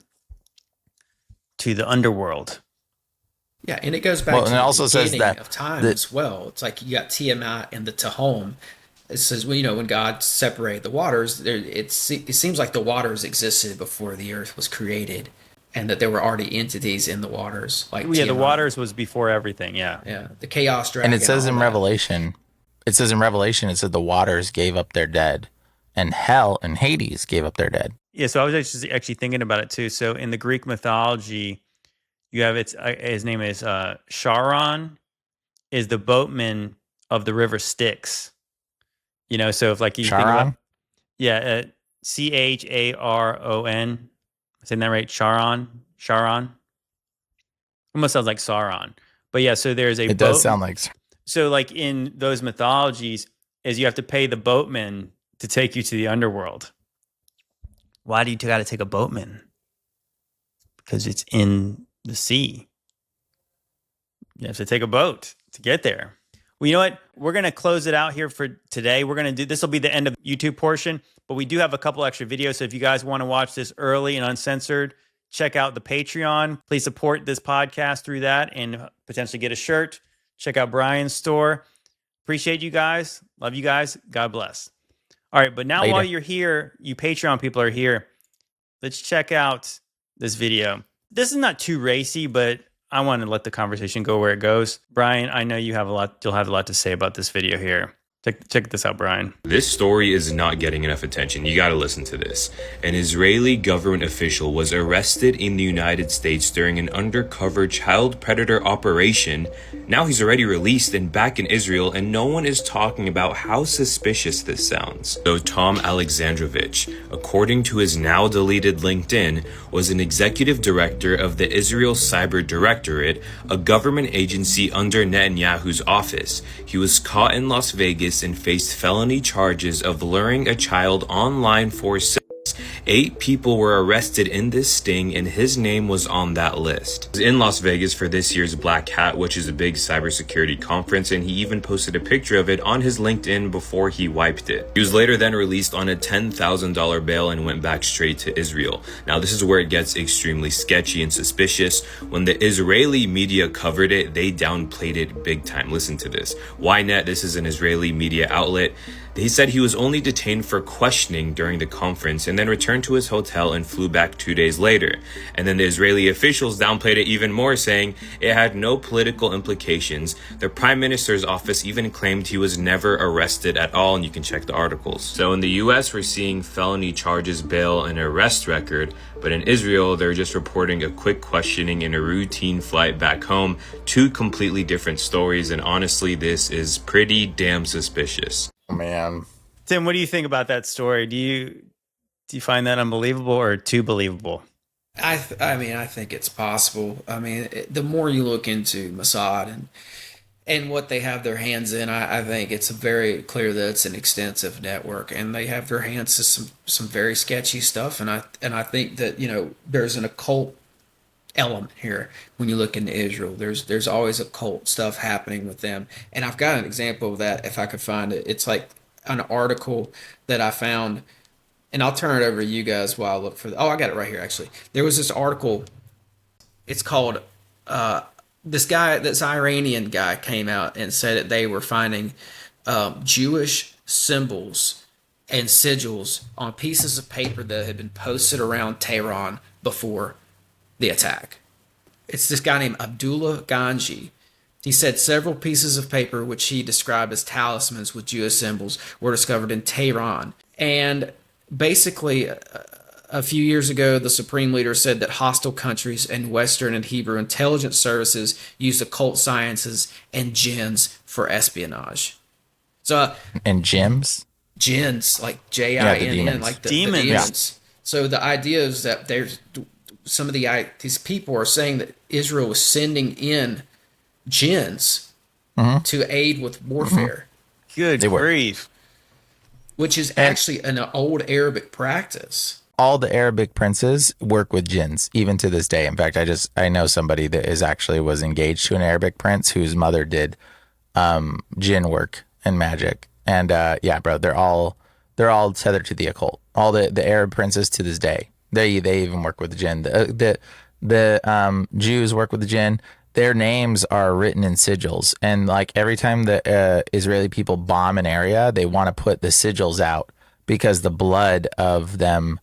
the underworld. Yeah, and it goes back Well, to and it the also says beginning that of time the- as well. It's like you got Tiamat and the Tehom. It says, well, when God separated the waters, it seems like the waters existed before the earth was created, and that there were already entities in the waters. Like Yeah, the Tiamat. waters was before everything. Yeah. Yeah, the chaos dragon. And it says all in that. Revelation, it said the waters gave up their dead, and hell and Hades gave up their dead. Yeah, so I was actually thinking about it too. So in the Greek mythology, you have his name is Charon, is the boatman of the river Styx. So if like you think about, yeah, Charon, saying that right? Charon, almost sounds like Sauron. But yeah, so there's It does sound like. so like in those mythologies, is you have to pay the boatman to take you to the underworld. Why do you got to take a boatman? Because it's in the sea. You have to take a boat to get there. Well, you know what? We're going to close it out here for today. This will be the end of the YouTube portion, but we do have a couple extra videos. So if you guys want to watch this early and uncensored, check out the Patreon. Please support this podcast through that and potentially get a shirt. Check out Brian's store. Appreciate you guys. Love you guys. God bless. All right, but now while you're here, you Patreon people are here, let's check out this video. This is not too racy, but I want to let the conversation go where it goes. Brian, I know you'll have a lot to say about this video here. Check this out, Brian. This story is not getting enough attention. You got to listen to this. An Israeli government official was arrested in the United States during an undercover child predator operation. Now he's already released and back in Israel, and no one is talking about how suspicious this sounds. So Tom Alexandrovich, according to his now deleted LinkedIn, was an executive director of the Israel Cyber Directorate, a government agency under Netanyahu's office. He was caught in Las Vegas and faced felony charges of luring a child online for sex. 8 people were arrested in this sting, and his name was on that list. He was in Las Vegas for this year's Black Hat, which is a big cybersecurity conference, and he even posted a picture of it on his LinkedIn before he wiped it. He was later then released on a $10,000 bail and went back straight to Israel. Now this is where it gets extremely sketchy and suspicious. When the Israeli media covered it, they downplayed it big time. Listen to this. Ynet, this is an Israeli media outlet. He said he was only detained for questioning during the conference and then returned to his hotel and flew back 2 days later. And then the Israeli officials downplayed it even more, saying it had no political implications. The prime minister's office even claimed he was never arrested at all, and you can check the articles. So in the US, we're seeing felony charges, bail, and arrest record. But in Israel, they're just reporting a quick questioning and a routine flight back home. 2 completely different stories, and honestly, this is pretty damn suspicious. Man, Tim, what do you think about that story? Do you find that unbelievable or too believable? I think it's possible. I mean, the more you look into Mossad and what they have their hands in, I think it's very clear that it's an extensive network, and they have their hands to some very sketchy stuff. And I think that there's an occult element here when you look into Israel. There's always occult stuff happening with them, and I've got an example of that if I could find it. It's like an article that I found, and I'll turn it over to you guys while I look for I got it right here actually. There was this article. It's called this Iranian guy came out and said that they were finding Jewish symbols and sigils on pieces of paper that had been posted around Tehran before the attack. It's this guy named Abdullah Ganji. He said several pieces of paper, which he described as talismans with Jewish symbols, were discovered in Tehran. And basically, a few years ago, the Supreme Leader said that hostile countries and Western and Hebrew intelligence services used occult sciences and jinns for espionage. So, and gems? Jinns, like Jinn, like the demons. Yeah. So the idea is that there's some of these people are saying that Israel was sending in jinns to aid with warfare. Good grief. Which is actually an old Arabic practice. All the Arabic princes work with jinns, even to this day. In fact, I know somebody that was engaged to an Arabic prince whose mother did jinn work and magic. And yeah, bro, they're all tethered to the occult. All the Arab princes to this day. They even work with the jinn. The Jews work with the jinn. their names are written in sigils. And like every time the Israeli people bomb an area, they want to put the sigils out because the blood of them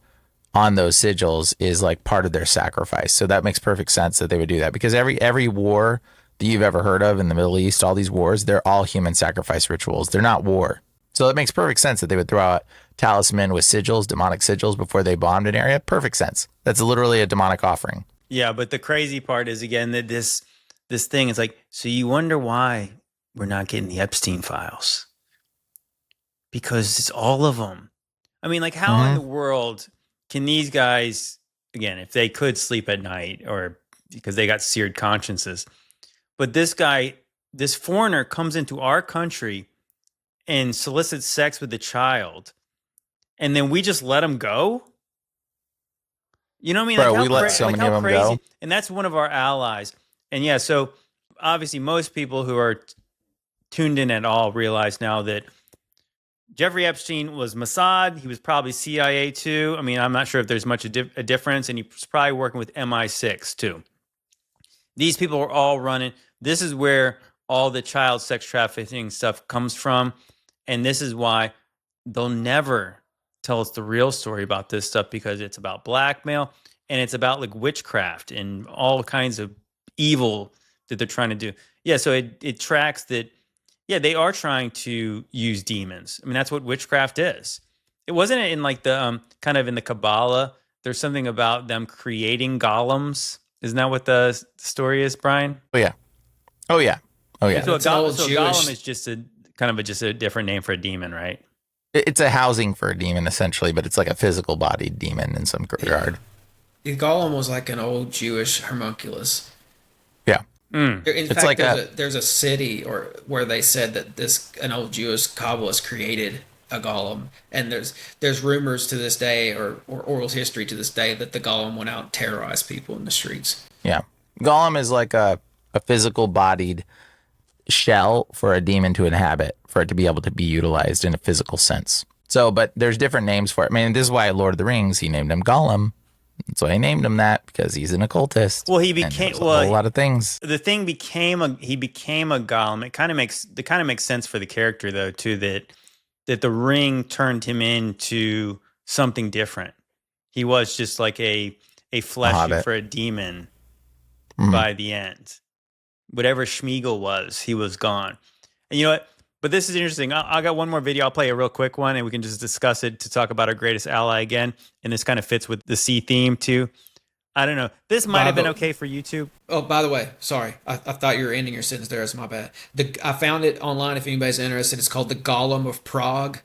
on those sigils is like part of their sacrifice. So that makes perfect sense that they would do that, because every war that you've ever heard of in the Middle East, all these wars, they're all human sacrifice rituals. They're not war. So it makes perfect sense that they would throw out talisman with sigils, demonic sigils, before they bombed an area. Perfect sense. That's literally a demonic offering. Yeah, but the crazy part is, again, that this thing is like, so you wonder why we're not getting the Epstein files. Because it's all of them. I mean, like, how in the world can these guys, again, if they could sleep at night, or because they got seared consciences, but this guy, this foreigner comes into our country and solicits sex with a child, and then we just let him go? You know what I mean? Bro, like, we let so many of them go. And that's one of our allies. And yeah, so obviously most people who are tuned in at all realize now that Jeffrey Epstein was Mossad. He was probably CIA too. I mean, I'm not sure if there's much a difference. And he was probably working with MI6 too. These people are all running. This is where all the child sex trafficking stuff comes from. And this is why they'll never tell us the real story about this stuff, because it's about blackmail and it's about like witchcraft and all kinds of evil that they're trying to do. Yeah, so it tracks that. Yeah, they are trying to use demons. I mean, that's what witchcraft is. It wasn't in like the kind of in the Kabbalah. There's something about them creating golems. Isn't that what the story is, Brian? Oh yeah. So a golem is just a kind of just a different name for a demon, right? It's a housing for a demon essentially, but it's like a physical bodied demon in some regard. The golem was like an old Jewish homunculus. Yeah. In It's fact, like there's a city where they said that an old Jewish Kabbalist created a golem, and there's rumors to this day, or oral history to this day, that the golem went out and terrorized people in the streets. Yeah. Golem is like a physical bodied shell for a demon to inhabit, for it to be able to be utilized in a physical sense. So, but there's different names for it. I mean, this is why Lord of the Rings, he named him Gollum. That's why he named him that, because he's an occultist. Well, he became a whole lot of things. The thing became he became a golem. It kind of makes sense for the character though too, that the ring turned him into something different. He was just like a flesh suit for a demon by the end. Whatever Schmeagol was, he was gone. And you know what? But this is interesting. I got one more video. I'll play a real quick one, and we can just discuss it to talk about our greatest ally again. And this kind of fits with the sea theme too. I don't know. This might have been okay for YouTube. Oh, by the way, sorry. I thought you were ending your sentence there. It's my bad. I found it online if anybody's interested. It's called The Golem of Prague.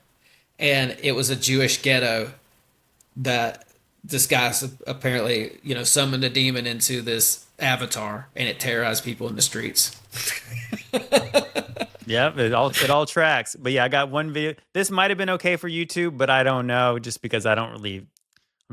And it was a Jewish ghetto that this guy apparently, summoned a demon into this avatar, and it terrorized people in the streets. Yeah, it all tracks. But yeah, I got one video. This might have been okay for YouTube, but I don't know, just because I'm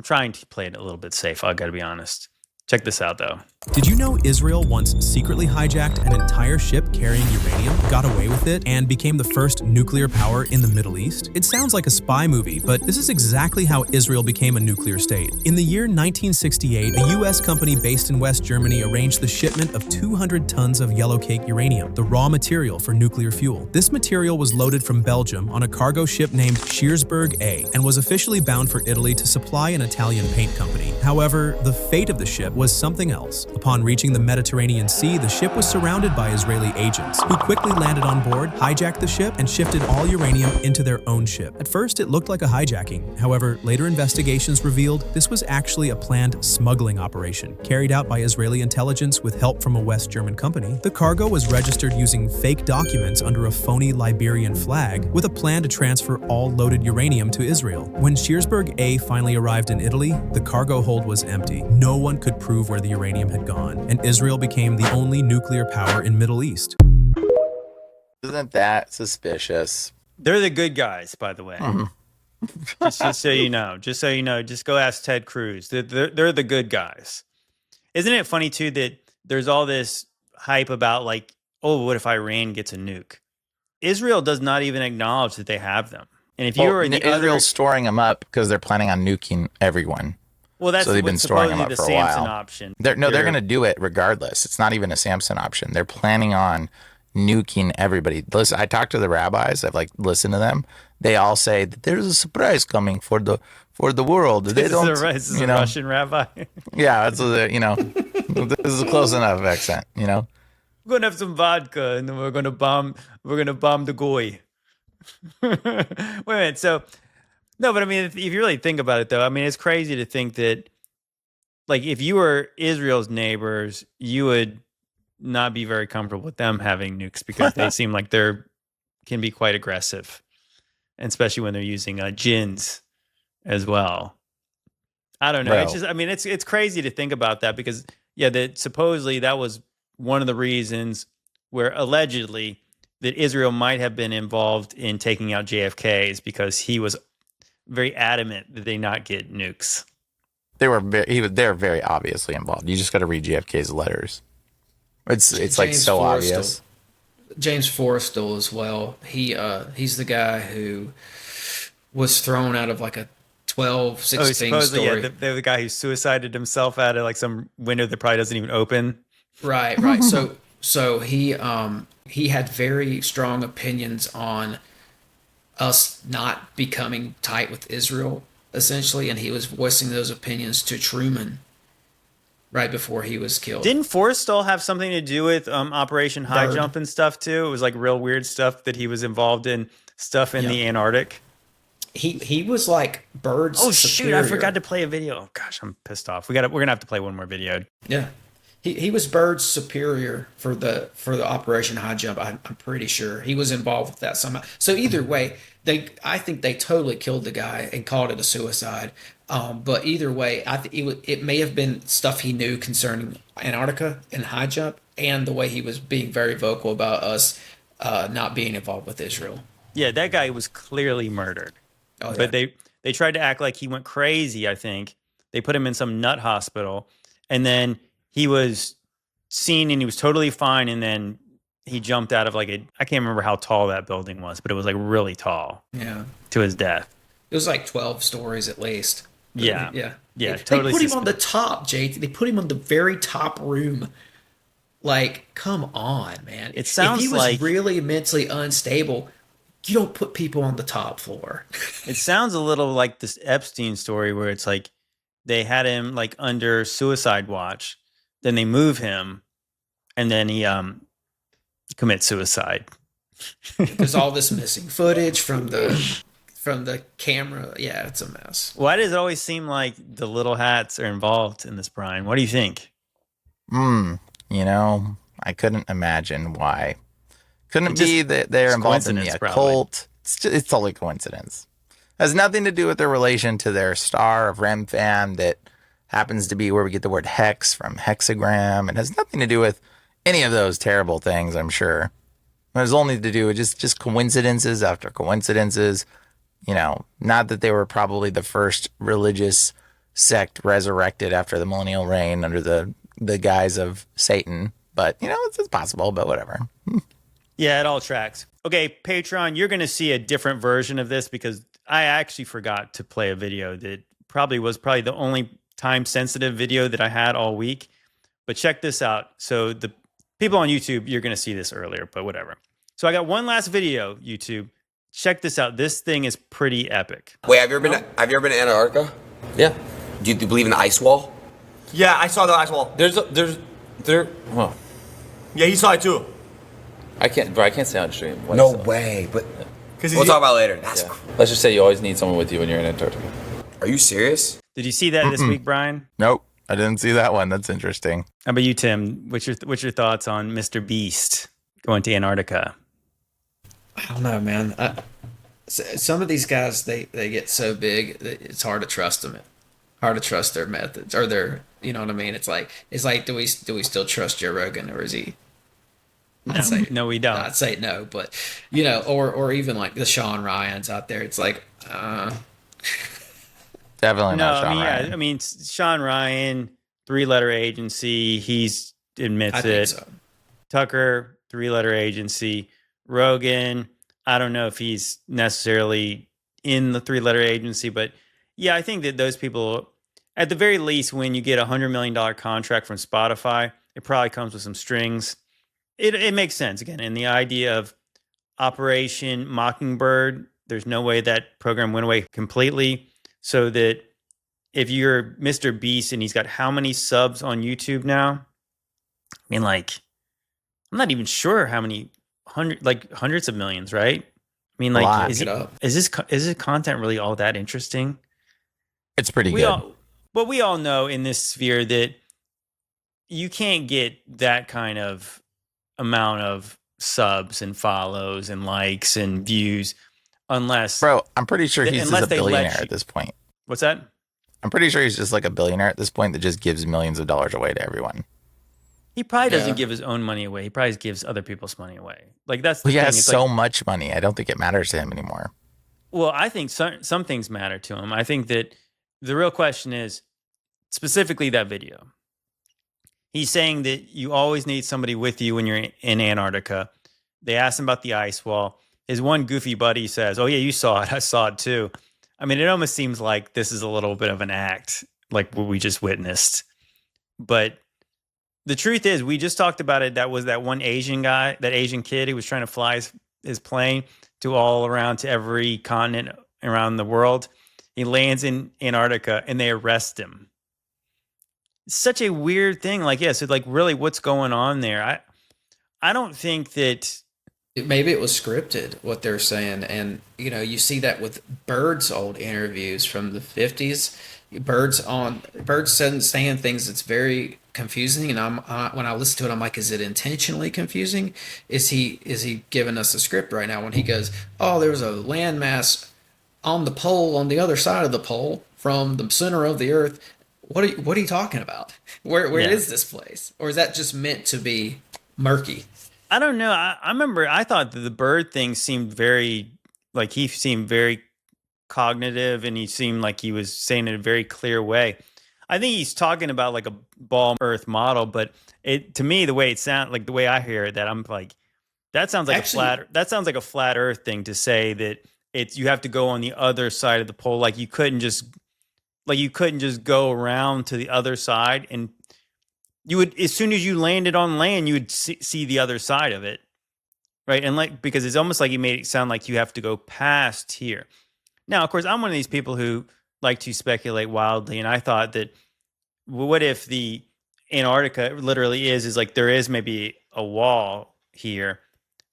trying to play it a little bit safe. I got to be honest. Check this out, though. Did you know Israel once secretly hijacked an entire ship carrying uranium, got away with it, and became the first nuclear power in the Middle East? It sounds like a spy movie, but this is exactly how Israel became a nuclear state. In the year 1968, a U.S. company based in West Germany arranged the shipment of 200 tons of yellowcake uranium, the raw material for nuclear fuel. This material was loaded from Belgium on a cargo ship named Scheersburg A and was officially bound for Italy to supply an Italian paint company. However, the fate of the ship was something else. Upon reaching the Mediterranean Sea, the ship was surrounded by Israeli agents, who quickly landed on board, hijacked the ship, and shifted all uranium into their own ship. At first, it looked like a hijacking. However, later investigations revealed this was actually a planned smuggling operation, carried out by Israeli intelligence with help from a West German company. The cargo was registered using fake documents under a phony Liberian flag, with a plan to transfer all loaded uranium to Israel. When Scheersburg A finally arrived in Italy, the cargo hold was empty. No one could prove where the uranium had gone, and Israel became the only nuclear power in Middle East. Isn't that suspicious? They're the good guys, by the way. just so you know. Just go ask Ted Cruz. They're the good guys. Isn't it funny too that there's all this hype about like, oh, what if Iran gets a nuke? Israel does not even acknowledge that they have them. And if you were in Israel's storing them up because they're planning on nuking everyone. Well, that's so they've been storing them supposedly up the for a while. Samson option. They're going to do it regardless. It's not even a Samson option. They're planning on nuking everybody. Listen, I talked to the rabbis. I've like listened to them. They all say that there's a surprise coming for the world. They don't, This is a Russian rabbi. Yeah, that's this is a close enough accent. We're gonna have some vodka, and then we're gonna bomb the goy. Wait a minute. So no, but I mean, if you really think about it, though, I mean, it's crazy to think that, like, if you were Israel's neighbors, you would not be very comfortable with them having nukes because they seem like can be quite aggressive, and especially when they're using gins as well. I don't know. Bro. It's just, I mean, it's crazy to think about that because, yeah, that supposedly that was one of the reasons where allegedly that Israel might have been involved in taking out JFK is because he was very adamant that they not get nukes. They're very obviously involved. You just got to read JFK's letters. It's like so obvious. James Forrestal as well. He's the guy who was thrown out of like a 12, 16 story. Yeah, the guy who suicided himself out of like some window that probably doesn't even open. Right. So he had very strong opinions on us not becoming tight with Israel, essentially, and he was voicing those opinions to Truman right before he was killed. Didn't Forrestal have something to do with Operation High Jump and stuff too? It was like real weird stuff that he was involved in, stuff in the Antarctic. He was like Bird's superior. Shoot, I forgot to play a video. Oh gosh, I'm pissed off. We're gonna have to play one more video. Yeah. He was Bird's superior for the Operation High Jump. I'm pretty sure he was involved with that somehow. So either way, I think they totally killed the guy and called it a suicide. But either way, I think it may have been stuff he knew concerning Antarctica and High Jump, and the way he was being very vocal about us not being involved with Israel. Yeah, that guy was clearly murdered. Oh, yeah. But they tried to act like he went crazy. I think they put him in some nut hospital, and then he was seen and he was totally fine. And then he jumped out of I can't remember how tall that building was, but it was like really tall. Yeah. To his death. It was like 12 stories at least. Yeah. Yeah. Totally. They put him on the top, Jake. They put him on the very top room. Like, come on, man. It sounds if he was like really mentally unstable, you don't put people on the top floor. It sounds a little like this Epstein story where it's like they had him like under suicide watch. Then they move him, and then he commits suicide. There's all this missing footage from the camera. Yeah, it's a mess. Why does it always seem like the little hats are involved in this, Brian? What do you think? I couldn't imagine why. Couldn't it be that they're involved in the occult? It's totally coincidence. Has nothing to do with their relation to their star of Rem fan that happens to be where we get the word hex from hexagram. It has nothing to do with any of those terrible things, I'm sure. It has only to do with just coincidences after coincidences. Not that they were probably the first religious sect resurrected after the millennial reign under the guise of Satan. But, it's possible, but whatever. Yeah, it all tracks. Okay, Patreon, you're going to see a different version of this because I actually forgot to play a video that was probably the only time-sensitive video that I had all week. But check this out. So the people on YouTube, you're going to see this earlier, but whatever. So I got one last video, YouTube. Check this out. This thing is pretty epic. Wait, have you ever been to Antarctica? Yeah. Do you believe in the ice wall? Yeah, I saw the ice wall. Well. Yeah, he saw it too. I can't say on stream. No way, but we'll talk about it later. Let's just say you always need someone with you when you're in Antarctica. Are you serious? Did you see that this week, Brian? Nope, I didn't see that one. That's interesting. How about you, Tim? What's your thoughts on Mr. Beast going to Antarctica? I don't know, man. Some of these guys, they get so big that it's hard to trust them. Hard to trust their methods or their, you know what I mean? It's like, do we still trust Joe Rogan, or is he? No, we don't. I'd say no, but or even like the Sean Ryans out there. It's like, definitely not Sean Ryan. Yeah, I mean, Sean Ryan, 3-letter agency. He's admits it. So. Tucker, 3-letter agency. Rogan, I don't know if he's necessarily in the 3-letter agency, but yeah, I think that those people, at the very least, when you get $100 million contract from Spotify, it probably comes with some strings. It makes sense again. And the idea of Operation Mockingbird, there's no way that program went away completely. So that if you're Mr. Beast and he's got how many subs on YouTube now? I mean, like, I'm not even sure how many hundreds of millions, right? I mean, like, is this content really all that interesting? It's pretty good. But we all know in this sphere that you can't get that kind of amount of subs and follows and likes and views unless... Bro, I'm pretty sure he's just a billionaire at this point. What's that? I'm pretty sure he's just like a billionaire at this point that just gives millions of dollars away to everyone. He probably doesn't give his own money away. He probably gives other people's money away. Like, that's the he thing. has It's so like, much money. I don't think it matters to him anymore. well, I think some things matter to him. I think that the real question is specifically that video. He's saying that you always need somebody with you when you're in Antarctica. They asked him about the ice wall. His one goofy buddy says, "Oh yeah, you saw it. I saw it too." I mean, it almost seems like this is a little bit of an act, like what we just witnessed. But the truth is, we just talked about it. That was that one Asian guy, that Asian kid who was trying to fly his plane to all around to every continent around the world. He lands in Antarctica and they arrest him. It's such a weird thing. Like, yeah, so like really what's going on there? I don't think that... Maybe it was scripted, what they're saying. And, you know, you see that with Bird's old interviews from the 50s. Bird's saying things that's very confusing. And when I listen to it, I'm like, is it intentionally confusing? Is he giving us a script right now when he goes, oh, there was a landmass on the pole, on the other side of the pole from the center of the earth? What are you talking about? Where is this place? Or is that just meant to be murky? I don't know. I remember I thought that the Bird thing seemed very, like, he seemed very cognitive and he seemed like he was saying it in a very clear way. I think he's talking about like a ball earth model, but to me, the way it sounds, like the way I hear it, that I'm like, that sounds like a flat earth thing to say that you have to go on the other side of the pole. Like you couldn't just go around to the other side, and you would, as soon as you landed on land, you would see the other side of it. Right. And like, because it's almost like he made it sound like you have to go past here. Now, of course, I'm one of these people who like to speculate wildly. And I thought that, what if the Antarctica literally is like, there is maybe a wall here,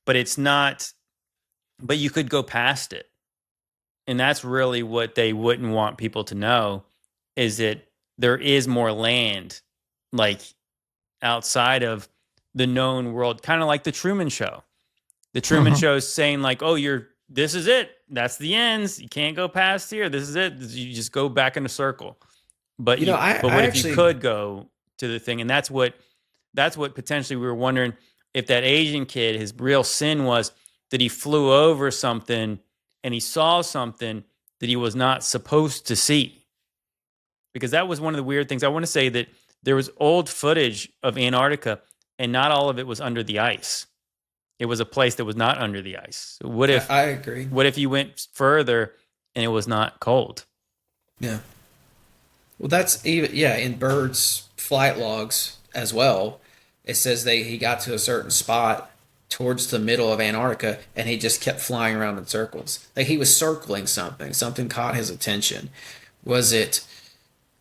but it's not, but you could go past it. And that's really what they wouldn't want people to know, is that there is more land, like outside of the known world, kind of like the Truman Show. The Truman Show is saying like, oh, this is it. That's the ends. You can't go past here. This is it. You just go back in a circle. But if you could go to the thing? And that's what potentially we were wondering, if that Asian kid, his real sin was that he flew over something and he saw something that he was not supposed to see. Because that was one of the weird things. I want to say that there was old footage of Antarctica and not all of it was under the ice. It was a place that was not under the ice. So what if... I agree. What if you went further and it was not cold? Yeah. Well, that's even... Yeah, in Bird's flight logs as well, it says he got to a certain spot towards the middle of Antarctica and he just kept flying around in circles. Like he was circling something. Something caught his attention. Was it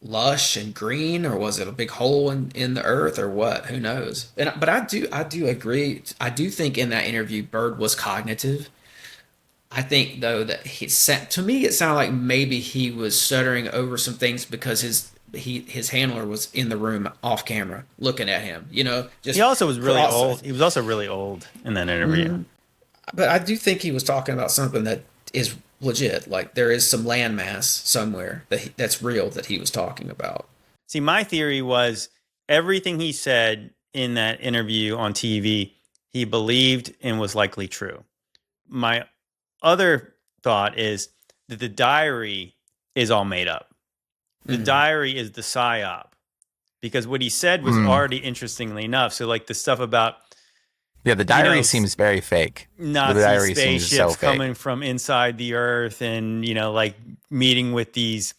lush and green, or was it a big hole in the earth, or what? Who knows? But I do agree. I do think in that interview, Bird was cognitive. I think though that to me it sounded like maybe he was stuttering over some things because his handler was in the room off camera looking at him. You know, just he also was really old. He was also really old in that interview. Mm-hmm. But I do think he was talking about something that is legit. Like there is some landmass somewhere that's real that he was talking about. See, my theory was everything he said in that interview on TV, he believed and was likely true. My other thought is that the diary is all made up. The diary is the psyop, because what he said was already interestingly enough. So like the stuff about, yeah, the diary seems very fake. Nazi spaceships coming from inside the earth, and like meeting with these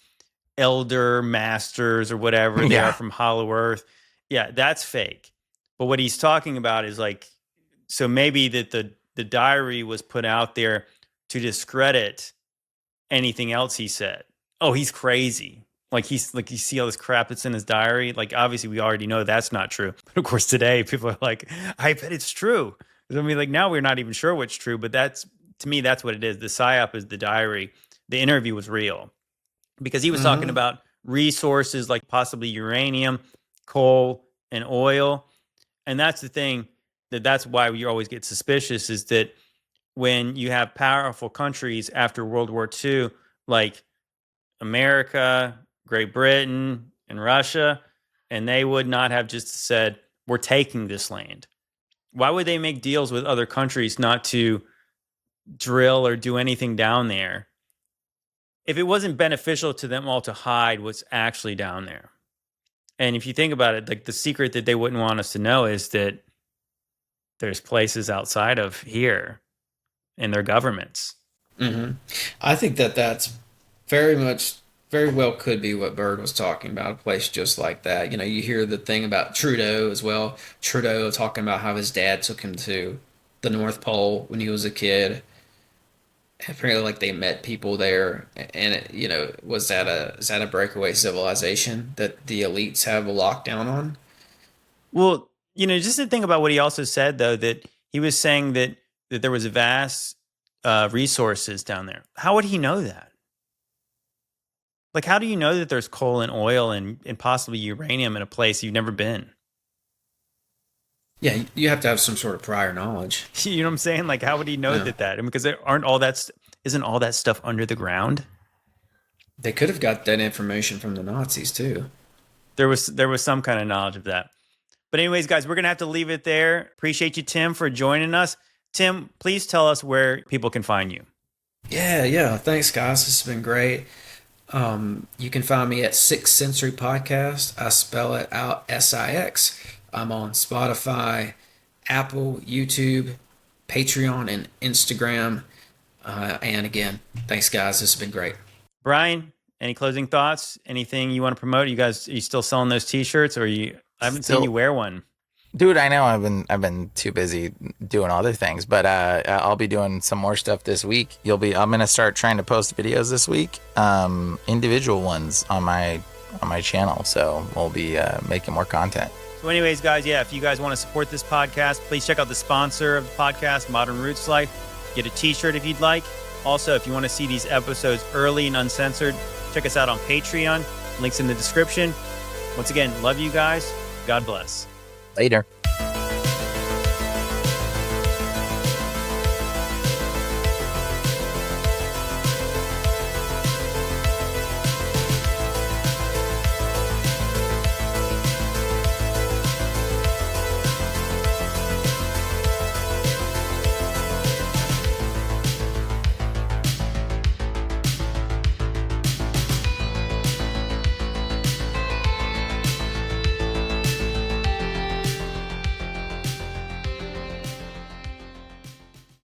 elder masters or whatever they are from Hollow Earth. Yeah, that's fake. But what he's talking about is like, so maybe that the diary was put out there to discredit anything else he said. Oh, he's crazy. Like you see all this crap that's in his diary. Like obviously we already know that's not true. But of course today people are like, I bet it's true. I mean, like now we're not even sure what's true, but to me, that's what it is. The PSYOP is the diary. The interview was real because he was talking about resources like possibly uranium, coal, and oil. And that's the thing that's why you always get suspicious is that when you have powerful countries after World War II, like America, Great Britain, and Russia, and they would not have just said, we're taking this land. Why would they make deals with other countries not to drill or do anything down there if it wasn't beneficial to them all to hide what's actually down there? And if you think about it, like the secret that they wouldn't want us to know is that there's places outside of here in their governments. I think that's very well could be what Bird was talking about, a place just like that. You know, you hear the thing about Trudeau as well. Trudeau talking about how his dad took him to the North Pole when he was a kid. Apparently, like they met people there, and it, you know, is that a breakaway civilization that the elites have a lockdown on? Well, you know, just to think about what he also said, though, that he was saying that there was vast resources down there. How would he know that? Like, how do you know that there's coal and oil and possibly uranium in a place you've never been? Yeah, you have to have some sort of prior knowledge. You know what I'm saying? Like, how would he know that? I mean, because there isn't all that stuff under the ground? They could have got that information from the Nazis too. There was some kind of knowledge of that. But anyways, guys, we're gonna have to leave it there. Appreciate you, Tim, for joining us. Tim, please tell us where people can find you. Yeah. Thanks, guys. This has been great. You can find me at Sixth Sensory Podcast. I spell it out SIX. I'm on Spotify, Apple, YouTube, Patreon, and Instagram. And again, thanks, guys. This has been great. Brian, any closing thoughts? Anything you want to promote? Are you still selling those T-shirts, or I haven't seen you wear one? Dude, I know I've been too busy doing other things, but I'll be doing some more stuff this week. I'm gonna start trying to post videos this week, individual ones on my channel. So we'll be making more content. So anyways, guys, if you guys want to support this podcast, please check out the sponsor of the podcast, Modern Roots Life. Get a T-shirt if you'd like. Also, if you want to see these episodes early and uncensored, check us out on Patreon. Links in the description. Once again, love you guys. God bless. Later.